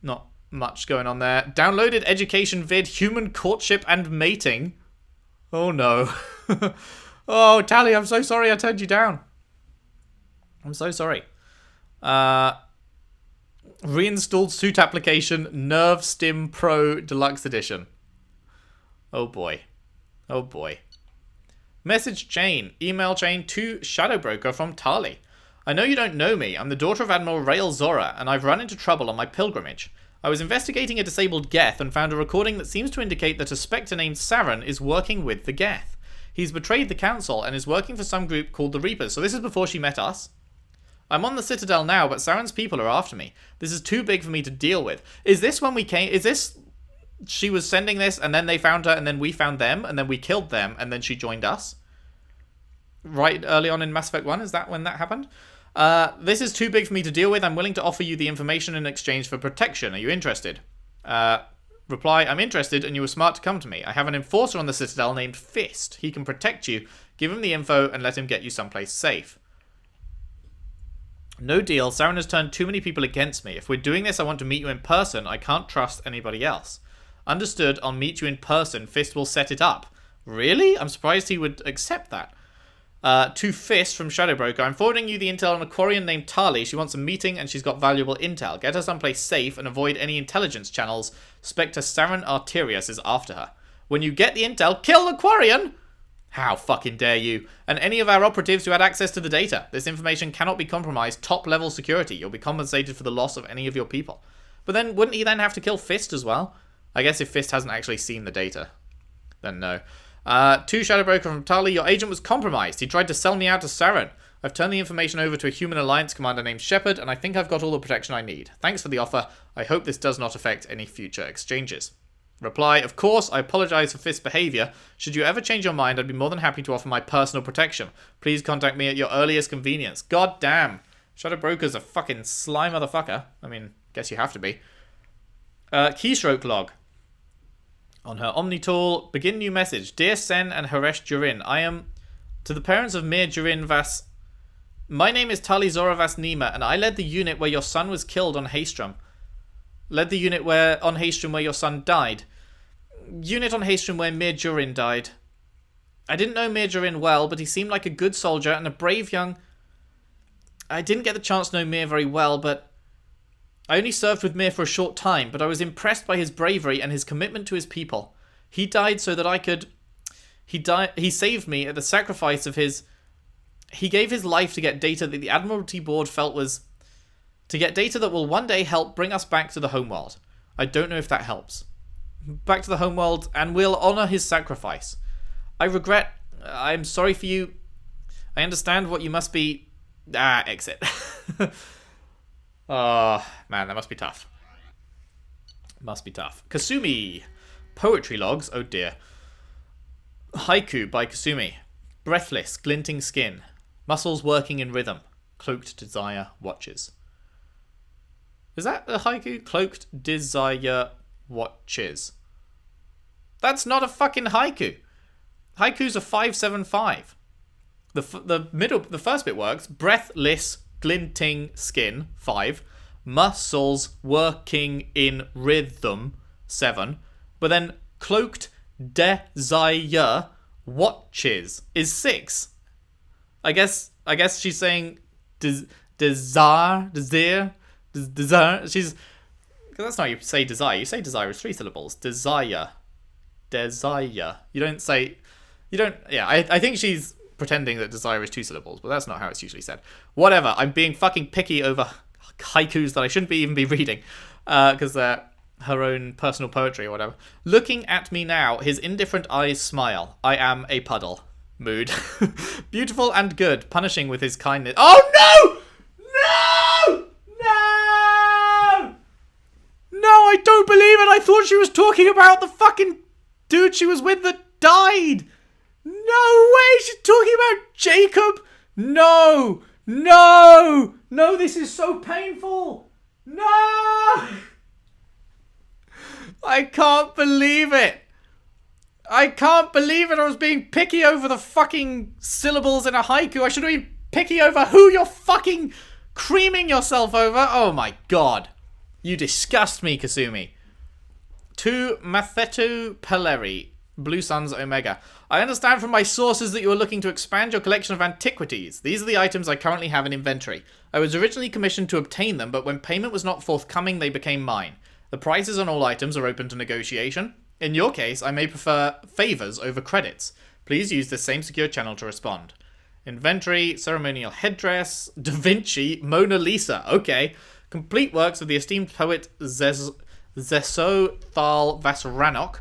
Not much going on there. Downloaded education vid, human courtship and mating. Oh no. Oh, Tali, I'm so sorry I turned you down. I'm so sorry. Reinstalled suit application, Nerve Stim Pro Deluxe Edition. Oh boy. Oh boy. Message chain. Email chain to Shadow Broker from Tali. I know you don't know me. I'm the daughter of Admiral Rael Zora, and I've run into trouble on my pilgrimage. I was investigating a disabled Geth and found a recording that seems to indicate that a Spectre named Saren is working with the Geth. He's betrayed the Council and is working for some group called the Reapers. So this is before she met us. I'm on the Citadel now, but Saren's people are after me. This is too big for me to deal with. Is this when we came... Is this... She was sending this, and then they found her, and then we found them, and then we killed them, and then she joined us? Right early on in Mass Effect 1, is that when that happened? This is too big for me to deal with. I'm willing to offer you the information in exchange for protection. Are you interested? Reply, I'm interested, and you were smart to come to me. I have an enforcer on the Citadel named Fist. He can protect you. Give him the info, and let him get you someplace safe. No deal. Saren has turned too many people against me. If we're doing this, I want to meet you in person. I can't trust anybody else. Understood. I'll meet you in person. Fist will set it up. Really? I'm surprised he would accept that. To Fist from Shadow Broker. I'm forwarding you the intel on a Quarian named Tali. She wants a meeting and she's got valuable intel. Get her someplace safe and avoid any intelligence channels. Spectre Saren Arterius is after her. When you get the intel, kill the Quarian! How fucking dare you? And any of our operatives who had access to the data. This information cannot be compromised. Top level security. You'll be compensated for the loss of any of your people. But then, wouldn't he then have to kill Fist as well? I guess if Fist hasn't actually seen the data, then no. To Shadow Broker from Tali, your agent was compromised. He tried to sell me out to Saren. I've turned the information over to a human alliance commander named Shepard, and I think I've got all the protection I need. Thanks for the offer. I hope this does not affect any future exchanges. Reply, of course, I apologize for Fist's behavior. Should you ever change your mind, I'd be more than happy to offer my personal protection. Please contact me at your earliest convenience. God damn. Shadow Broker's a fucking sly motherfucker. I mean, guess you have to be. Keystroke log. On her Omnitool, begin new message. Dear Sen and Haresh Jurin, I am... To the parents of Mir Jurin Vas... My name is Tali Zoravas Nima, and I led the unit where your son was killed on Haystrom. Led the unit on Haystrom where your son died. Unit on Haystrom where Mir Jurin died. I didn't know Mir Jurin well, but he seemed like a good soldier and a brave young... I didn't get the chance to know Mir very well, but I only served with Mir for a short time, but I was impressed by his bravery and his commitment to his people. He died so that I could... He saved me at the sacrifice of his... He gave his life to get data that the Admiralty Board felt was... To get data that will one day help bring us back to the homeworld. I don't know if that helps. Back to the homeworld, and we'll honour his sacrifice. I'm sorry for you. I understand what you must be... exit. Oh, man, that must be tough. Must be tough. Kasumi. Poetry logs. Oh, dear. Haiku by Kasumi. Breathless, glinting skin. Muscles working in rhythm. Cloaked desire watches. Is that a haiku? Cloaked desire watches. That's not a fucking haiku. Haiku's a 575. The first bit works. Breathless, glinting skin, 5. Muscles working in rhythm, 7. But then cloaked desire watches is 6. I guess she's saying desire. She's... That's not how you say desire. You say desire is 3 syllables. Desire. You don't say... Yeah, I think she's pretending that desire is 2 syllables, but that's not how it's usually said. Whatever, I'm being fucking picky over haikus that I shouldn't even be reading, because they're her own personal poetry or whatever. Looking at me now, his indifferent eyes smile. I am a puddle. Mood. Beautiful and good, punishing with his kindness. Oh no! No! No! No, I don't believe it! I thought she was talking about the fucking dude she was with that died! No way! She's talking about Jacob! No! No! No, this is so painful! No! I can't believe it! I can't believe it! I was being picky over the fucking syllables in a haiku. I should have been picky over who you're fucking creaming yourself over. Oh my god. You disgust me, Kasumi. To Mathetu Peleri, Blue Suns Omega. I understand from my sources that you are looking to expand your collection of antiquities. These are the items I currently have in inventory. I was originally commissioned to obtain them, but when payment was not forthcoming, they became mine. The prices on all items are open to negotiation. In your case, I may prefer favors over credits. Please use this same secure channel to respond. Inventory, ceremonial headdress, Da Vinci, Mona Lisa. Okay. Complete works of the esteemed poet Zeso Thal Vasranok.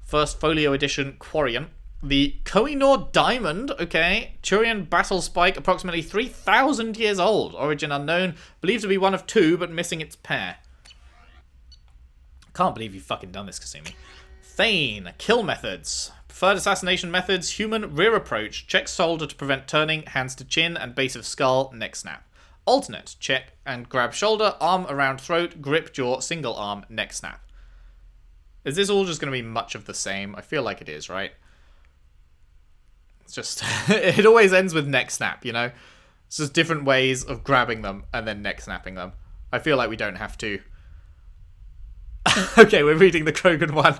First folio edition Quarian. The Kohinoor Diamond, okay. Turian Battle Spike, approximately 3,000 years old. Origin unknown. Believed to be one of 2, but missing its pair. Can't believe you've fucking done this, Kasumi. Thane. Kill methods. Preferred assassination methods. Human rear approach. Check shoulder to prevent turning. Hands to chin and base of skull. Neck snap. Alternate. Check and grab shoulder. Arm around throat. Grip jaw. Single arm. Neck snap. Is this all just going to be much of the same? I feel like it is, right? It's just... it always ends with neck snap, you know? It's just different ways of grabbing them and then neck snapping them. I feel like we don't have to... Okay, we're reading the Krogan one.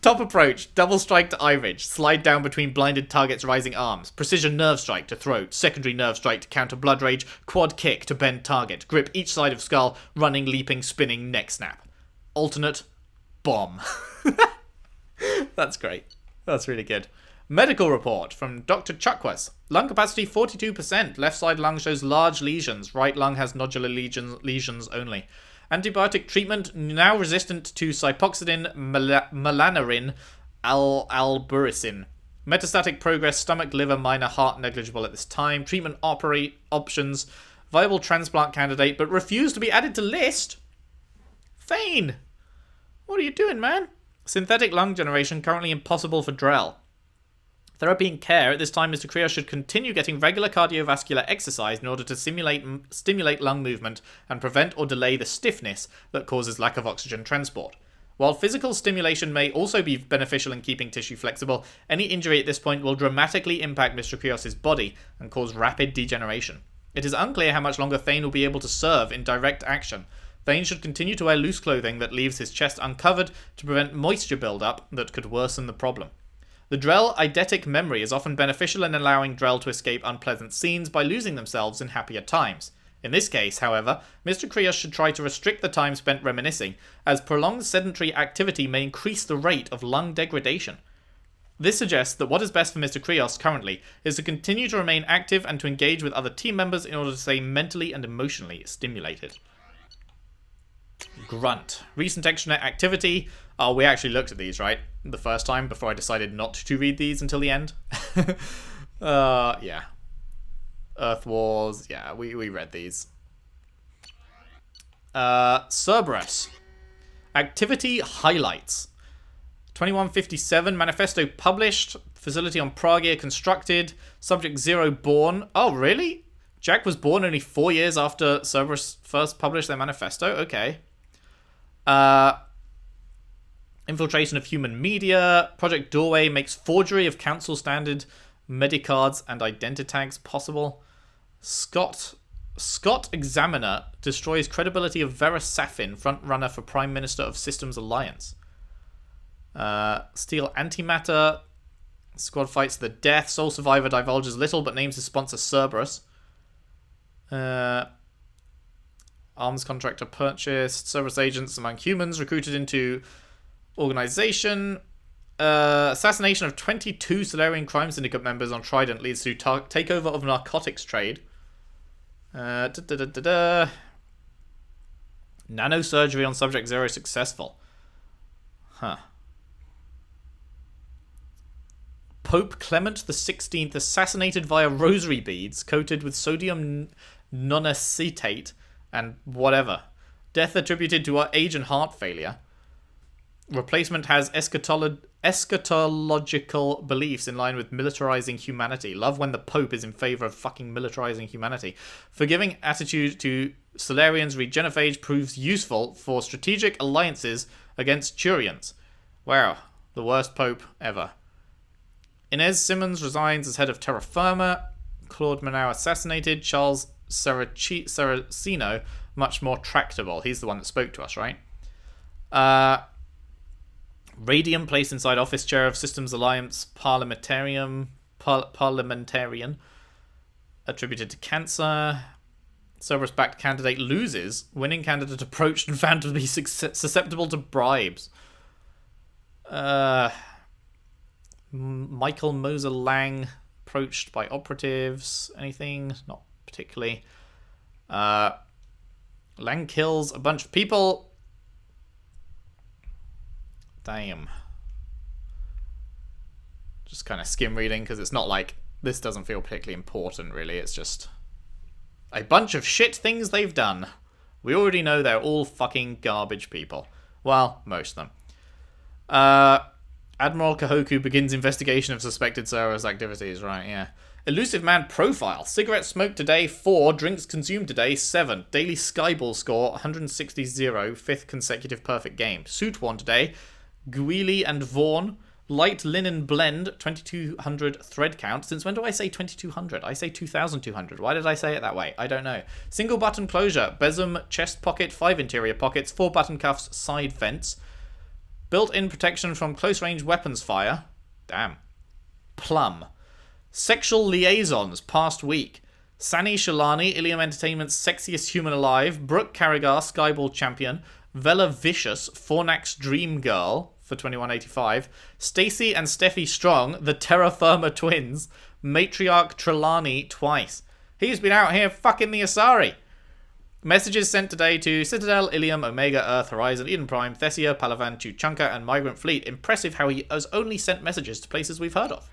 Top approach. Double strike to eye ridge. Slide down between blinded targets' rising arms. Precision nerve strike to throat. Secondary nerve strike to counter blood rage. Quad kick to bend target. Grip each side of skull. Running, leaping, spinning, neck snap. Alternate. Bomb. That's great. That's really good. Medical report from Dr. Chukwas. Lung capacity 42%. Left side lung shows large lesions. Right lung has nodular lesions only. Antibiotic treatment now resistant to cypoxidin, melanorin, alburicin. Metastatic progress, stomach, liver, minor, heart negligible at this time. Treatment options. Viable transplant candidate, but refused to be added to list. Thane! What are you doing, man? Synthetic lung generation currently impossible for Drell. Therapy and care at this time, Mr. Krios should continue getting regular cardiovascular exercise in order to stimulate lung movement and prevent or delay the stiffness that causes lack of oxygen transport. While physical stimulation may also be beneficial in keeping tissue flexible, any injury at this point will dramatically impact Mr. Krios' body and cause rapid degeneration. It is unclear how much longer Thane will be able to serve in direct action. Thane should continue to wear loose clothing that leaves his chest uncovered to prevent moisture buildup that could worsen the problem. The Drell eidetic memory is often beneficial in allowing Drell to escape unpleasant scenes by losing themselves in happier times. In this case, however, Mr. Krios should try to restrict the time spent reminiscing, as prolonged sedentary activity may increase the rate of lung degradation. This suggests that what is best for Mr. Krios currently is to continue to remain active and to engage with other team members in order to stay mentally and emotionally stimulated. Grunt. Recent extranet activity. Oh, we actually looked at these, right? The first time before I decided not to read these until the end. Yeah. Earth Wars. Yeah, we read these. Cerberus. Activity highlights. 2157 manifesto published. Facility on Pragia constructed. Subject 0 born. Oh, really? Jack was born only 4 years after Cerberus first published their manifesto? Okay. Infiltration of human media. Project Doorway makes forgery of council standard medicards and identitags possible. Scott Examiner destroys credibility of Vera Safin, frontrunner for Prime Minister of Systems Alliance. Steal Antimatter. Squad fights to the death. Sole Survivor divulges little but names his sponsor Cerberus. Arms contractor purchased. Cerberus agents among humans recruited into organization. Assassination of 22 Solarian Crime Syndicate members on Trident leads to takeover of narcotics trade. Nanosurgery on Subject 0 successful. Huh. Pope Clement XVI assassinated via rosary beads coated with sodium nonacetate and whatever. Death attributed to age and heart failure. Replacement has eschatological beliefs in line with militarizing humanity. Love when the Pope is in favor of fucking militarizing humanity. Forgiving attitude to Solarians regenephage proves useful for strategic alliances against Turians. Wow, the worst Pope ever. Inez Simmons resigns as head of Terra Firma. Claude Manow assassinated. Charles Saracino, much more tractable. He's the one that spoke to us, right? Radium placed inside office chair of Systems Alliance parliamentarian attributed to cancer. Cerberus-backed candidate loses. Winning candidate approached and found to be susceptible to bribes. Michael Moser Lang approached by operatives. Anything? Not particularly. Lang kills a bunch of people. Damn. Just kind of skim reading because it's not like this doesn't feel particularly important really. It's just a bunch of shit things they've done. We already know they're all fucking garbage people. Well, most of them. Admiral Kahoku begins investigation of suspected Cerberus activities. Right, yeah. Elusive Man profile. Cigarette smoked today, 4. Drinks consumed today, 7. Daily Skyball score, 160-0. 5th consecutive perfect game. Suit worn today, Guili and Vaughn. Light linen blend, 2200 thread count. Since when do I say 2200? I say 2200. Why did I say it that way? I don't know. Single button closure. Besom chest pocket, 5 interior pockets, 4 button cuffs, side vents. Built-in protection from close-range weapons fire. Damn. Plum. Sexual liaisons past week. Sani Shalani, Ilium Entertainment's sexiest human alive. Brooke Carrigar, Skyball champion. Vela Vicious, Fornax Dream Girl for 2185. Stacy and Steffi Strong, the Terra Firma twins. Matriarch Trelawney twice. He's been out here fucking the Asari. Messages sent today to Citadel, Ilium, Omega, Earth, Horizon, Eden Prime, Thessia, Palavan, Chuchunka, and Migrant Fleet. Impressive how he has only sent messages to places we've heard of.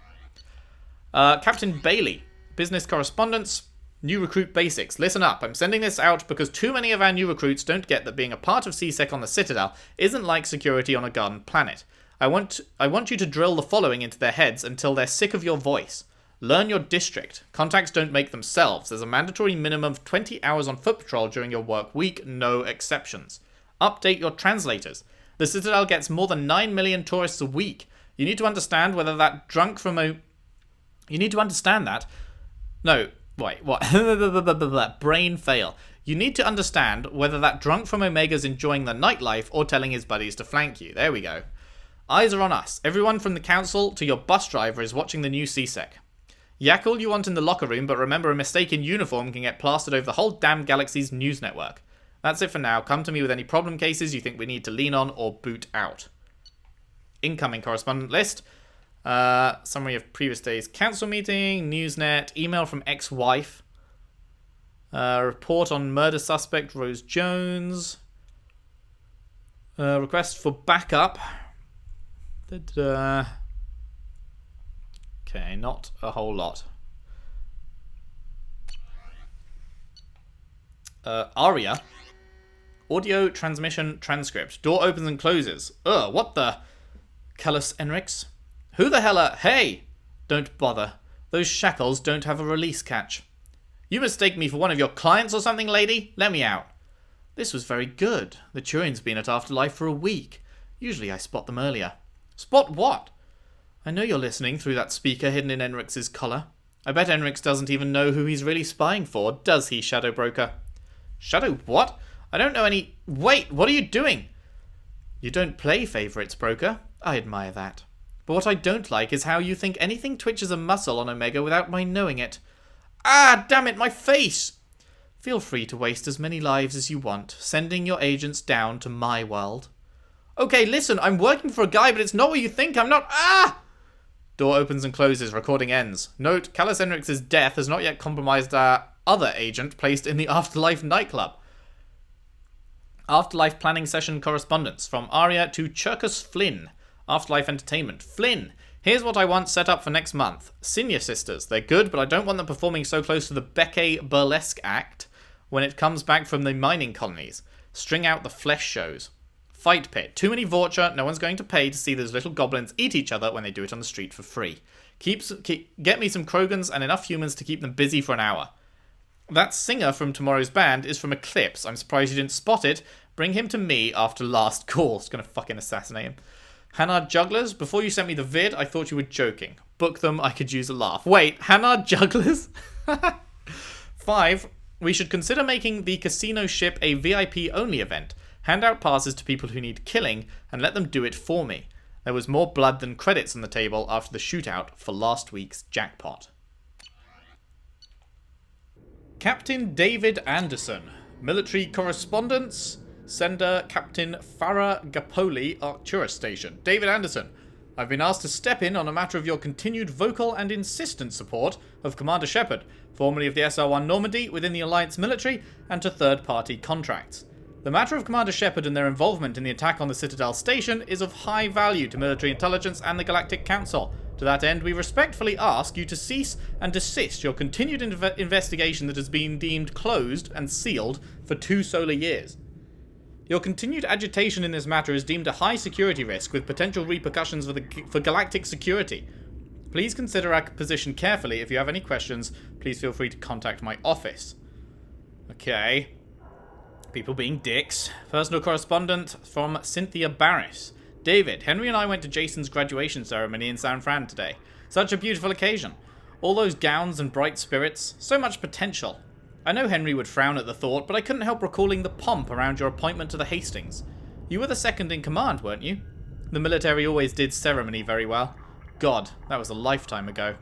Captain Bailey, business correspondence, new recruit basics. Listen up, I'm sending this out because too many of our new recruits don't get that being a part of CSEC on the Citadel isn't like security on a garden planet. I want you to drill the following into their heads until they're sick of your voice. Learn your district. Contacts don't make themselves. There's a mandatory minimum of 20 hours on foot patrol during your work week, no exceptions. Update your translators. The Citadel gets more than 9 million tourists a week. You need to understand whether that drunk from a... You need to understand that... No, wait, what? Brain fail. You need to understand whether that drunk from Omega's enjoying the nightlife or telling his buddies to flank you. There we go. Eyes are on us. Everyone from the council to your bus driver is watching the new CSEC. Yak all you want in the locker room, but remember a mistaken uniform can get plastered over the whole damn galaxy's news network. That's it for now. Come to me with any problem cases you think we need to lean on or boot out. Incoming correspondent list. Summary of previous day's council meeting, Newsnet, email from ex-wife, report on murder suspect Rose Jones, request for backup. Okay, not a whole lot. Aria, audio transmission transcript. Door opens and closes. Ugh, what the? Callus Enrix? Who the hell are... Hey! Don't bother. Those shackles don't have a release catch. You mistake me for one of your clients or something, lady? Let me out. This was very good. The Turian's been at Afterlife for a week. Usually I spot them earlier. Spot what? I know you're listening through that speaker hidden in Enrix's collar. I bet Enrix doesn't even know who he's really spying for, does he, Shadow Broker? Shadow what? I don't know any... Wait, what are you doing? You don't play favourites, Broker. I admire that. But what I don't like is how you think anything twitches a muscle on Omega without my knowing it. Ah, damn it, my face! Feel free to waste as many lives as you want, sending your agents down to my world. Okay, listen, I'm working for a guy, but it's not what you think. I'm not... Ah! Door opens and closes. Recording ends. Note, Callus Enrix's death has not yet compromised our other agent placed in the Afterlife nightclub. Afterlife planning session correspondence. From Aria to Cherkus Flynn. Afterlife Entertainment. Flynn, here's what I want set up for next month. Senior Sisters. They're good, but I don't want them performing so close to the Beckett burlesque act when it comes back from the mining colonies. String out the flesh shows. Fight pit. Too many Vorcha. No one's going to pay to see those little goblins eat each other when they do it on the street for free. Get me some Krogans and enough humans to keep them busy for an hour. That singer from tomorrow's band is from Eclipse. I'm surprised you didn't spot it. Bring him to me after last call. It's gonna fucking assassinate him. Hanard Jugglers, before you sent me the vid, I thought you were joking. Book them, I could use a laugh. Wait, Hanard Jugglers? 5. We should consider making the casino ship a VIP-only event. Hand out passes to people who need killing, and let them do it for me. There was more blood than credits on the table after the shootout for last week's jackpot. Captain David Anderson. Military correspondence. Sender Captain Farah Gapoli, Arcturus Station. David Anderson, I've been asked to step in on a matter of your continued vocal and insistent support of Commander Shepard, formerly of the SR-1 Normandy, within the Alliance military, and to third-party contracts. The matter of Commander Shepard and their involvement in the attack on the Citadel Station is of high value to military intelligence and the Galactic Council. To that end, we respectfully ask you to cease and desist your continued investigation that has been deemed closed and sealed for 2 solar years. Your continued agitation in this matter is deemed a high security risk with potential repercussions for galactic security. Please consider our position carefully. If you have any questions, please feel free to contact my office. Okay. People being dicks. Personal correspondent from Cynthia Barris. David, Henry and I went to Jason's graduation ceremony in San Fran today. Such a beautiful occasion. All those gowns and bright spirits. So much potential. I know Henry would frown at the thought, but I couldn't help recalling the pomp around your appointment to the Hastings. You were the second in command, weren't you? The military always did ceremony very well. God, that was a lifetime ago.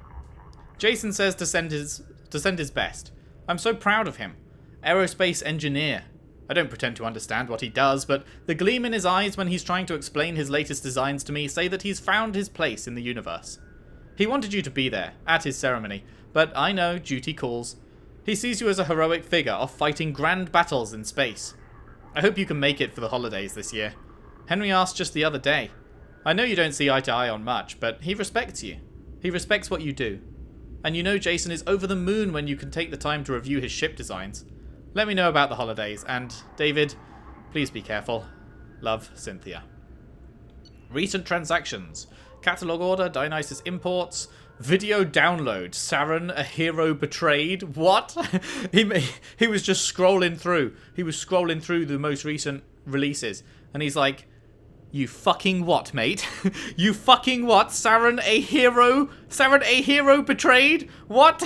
Jason says to send his best. I'm so proud of him. Aerospace engineer. I don't pretend to understand what he does, but the gleam in his eyes when he's trying to explain his latest designs to me say that he's found his place in the universe. He wanted you to be there, at his ceremony, but I know duty calls. He sees you as a heroic figure off fighting grand battles in space. I hope you can make it for the holidays this year. Henry asked just the other day. I know you don't see eye to eye on much, but he respects you. He respects what you do. And you know Jason is over the moon when you can take the time to review his ship designs. Let me know about the holidays, and David, please be careful. Love, Cynthia. Recent transactions. Catalog order, Dionysus imports... Video download. Saren, a hero betrayed. What? He was just scrolling through. He was scrolling through the most recent releases. And he's like, you fucking what, mate? You fucking what? Saren, a hero? Saren, a hero betrayed? What?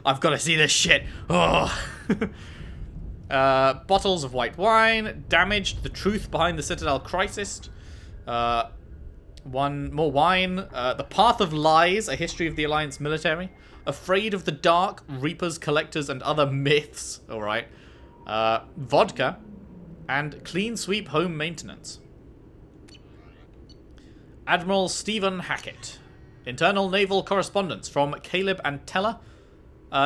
I've got to see this shit. Oh. Bottles of white wine. Damaged. The truth behind the Citadel crisis. One more wine. The Path of Lies, a history of the Alliance military. Afraid of the Dark, Reapers, Collectors, and Other Myths. Alright. Vodka. And Clean Sweep Home Maintenance. Admiral Stephen Hackett. Internal Naval Correspondence from Caleb and Teller.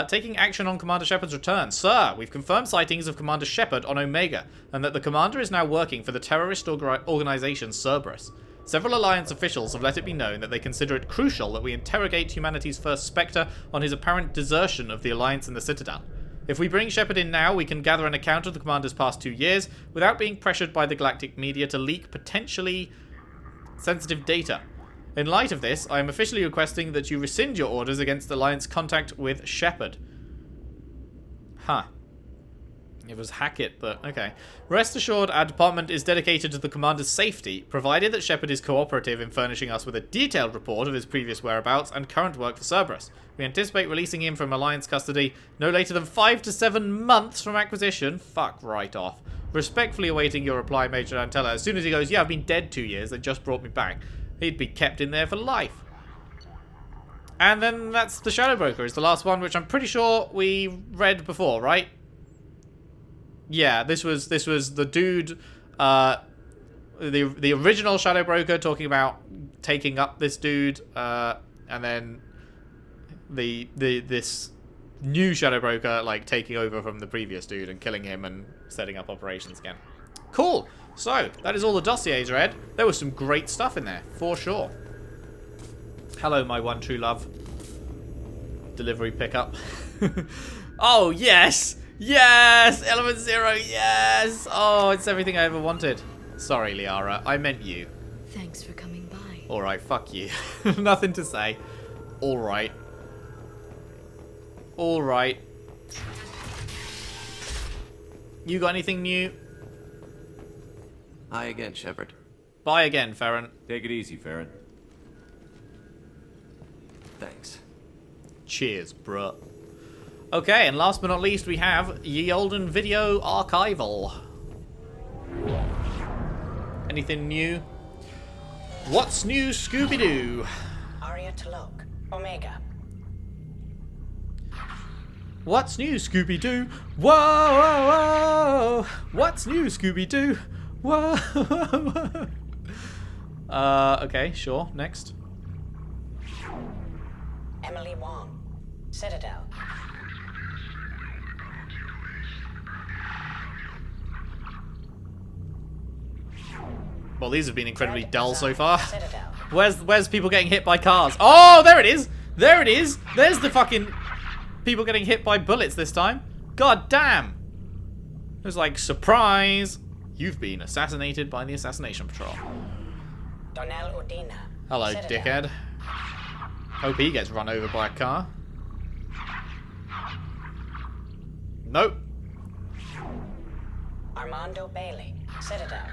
Taking action on Commander Shepard's return. Sir, we've confirmed sightings of Commander Shepard on Omega, and that the commander is now working for the terrorist organization Cerberus. Several Alliance officials have let it be known that they consider it crucial that we interrogate humanity's first Spectre on his apparent desertion of the Alliance in the Citadel. If we bring Shepard in now, we can gather an account of the commander's past 2 years without being pressured by the galactic media to leak potentially sensitive data. In light of this, I am officially requesting that you rescind your orders against Alliance contact with Shepard. Huh. It was Hackett, but okay. Rest assured, our department is dedicated to the commander's safety, provided that Shepard is cooperative in furnishing us with a detailed report of his previous whereabouts and current work for Cerberus. We anticipate releasing him from Alliance custody no later than 5 to 7 months from acquisition. Fuck right off. Respectfully awaiting your reply, Major Antella. As soon as he goes, yeah, I've been dead 2 years, they just brought me back. He'd be kept in there for life. And then that's the Shadow Broker, is the last one, which I'm pretty sure we read before, right? Yeah, this was the dude, the original Shadow Broker talking about taking up this dude, and then this new Shadow Broker like taking over from the previous dude and killing him and setting up operations again. Cool. So that is all the dossiers read. There was some great stuff in there for sure. Hello, my one true love. Delivery pickup. Oh yes. Yes! Element Zero, yes! Oh, it's everything I ever wanted. Sorry, Liara. I meant you. Thanks for coming by. Alright, fuck you. Nothing to say. Alright. Alright. You got anything new? Hi again, Shepard. Bye again, Farron. Take it easy, Farron. Thanks. Cheers, bruh. Okay, and last but not least, we have Ye Olden Video Archival. Anything new? What's new, Scooby-Doo? Aria Talok, Omega. What's new, Scooby-Doo? Whoa, whoa, whoa! What's new, Scooby-Doo? Whoa, whoa, whoa! Okay, sure. Next. Emily Wong, Citadel. Well, these have been incredibly dull so far. Citadel. Where's people getting hit by cars? Oh, there it is! There it is! There's the fucking people getting hit by bullets this time. God damn! It was like, surprise! You've been assassinated by the Assassination Patrol. Donnell Udina. Hello, Citadel. dickhead. Hope he gets run over by a car. Nope. Armando Bailey, Citadel.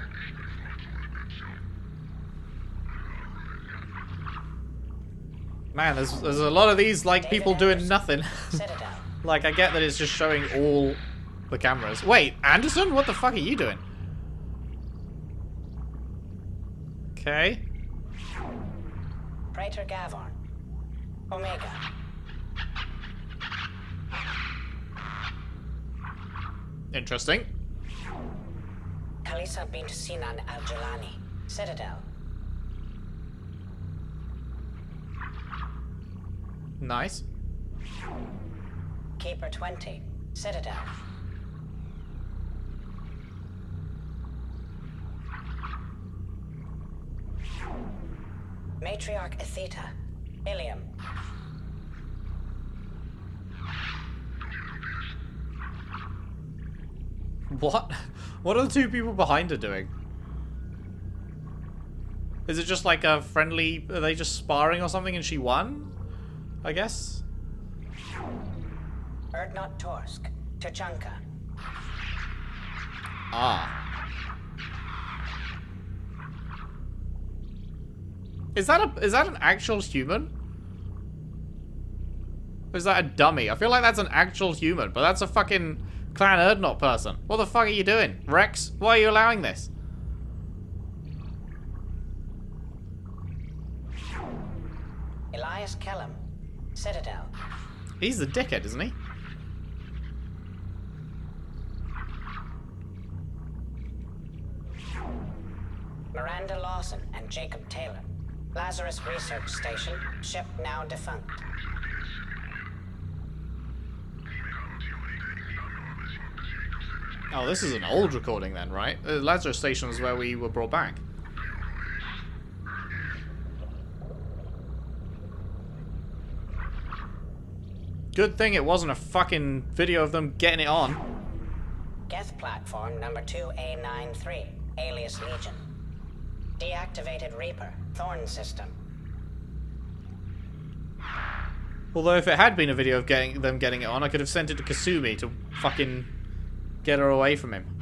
Man, there's a lot of these, like, David people doing Anderson, nothing. Citadel. Like, I get that it's just showing all the cameras. Wait, Anderson? What the fuck are you doing? Okay. Praetor Gavon, Omega. Interesting. Kalisa bint Sinan Al-Jalani, Citadel. Nice. Keeper 20, Citadel. Matriarch Atheta, Ilium. What? What are the two people behind her doing? Is it just like a friendly... Are they just sparring or something and she won? I guess? Erdnot Torsk, Tachanka. Ah. Is that an actual human? Or is that a dummy? I feel like that's an actual human, but that's a fucking Clan Erdnot person. What the fuck are you doing? Rex, why are you allowing this? Elias Kellum, Citadel. He's the dickhead, isn't he? Miranda Lawson and Jacob Taylor. Lazarus Research Station, ship now defunct. Oh, this is an old recording then, right? The Lazarus Station is where we were brought back. Good thing it wasn't a fucking video of them getting it on. Geth platform number 2A93, alias Legion. Deactivated Reaper, Thorn system. Although if it had been a video of them getting it on, I could have sent it to Kasumi to fucking get her away from him.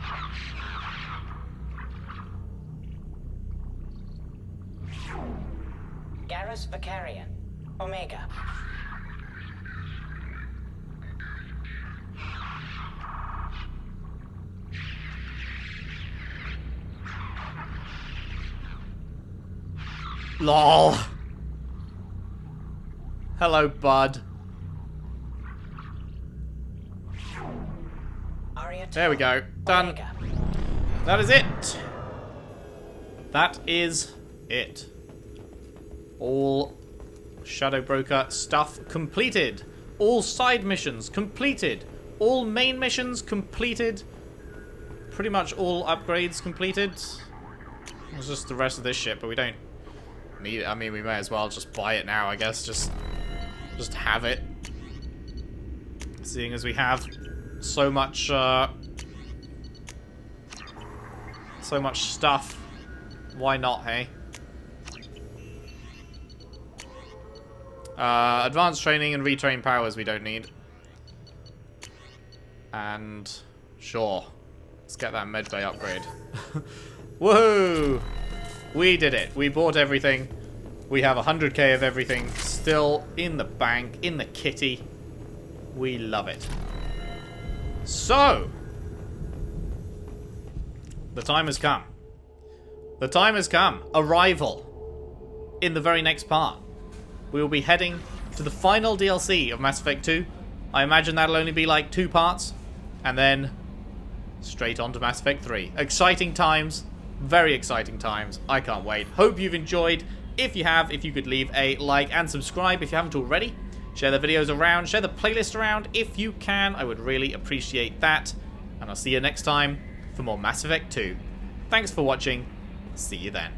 Garrus Vicarian, Omega. LOL. Hello, bud. There we go. Done. Omega. That is it. That is it. All Shadow Broker stuff completed. All side missions completed. All main missions completed. Pretty much all upgrades completed. It's just the rest of this shit, but we don't need it. I mean, we may as well just buy it now, I guess. Just have it. Seeing as we have so much stuff, why not, hey? Advanced training and retrain powers we don't need. And sure, let's get that medbay upgrade. Woohoo! We did it. We bought everything. We have 100k of everything still in the bank, in the kitty. We love it. So, the time has come. The time has come. Arrival. In the very next part. We will be heading to the final DLC of Mass Effect 2. I imagine that'll only be like 2 parts. And then straight on to Mass Effect 3. Exciting times. Very exciting times. I can't wait. Hope you've enjoyed. If you have, if you could leave a like and subscribe if you haven't already. Share the videos around. Share the playlist around if you can. I would really appreciate that. And I'll see you next time for more Mass Effect 2. Thanks for watching. See you then.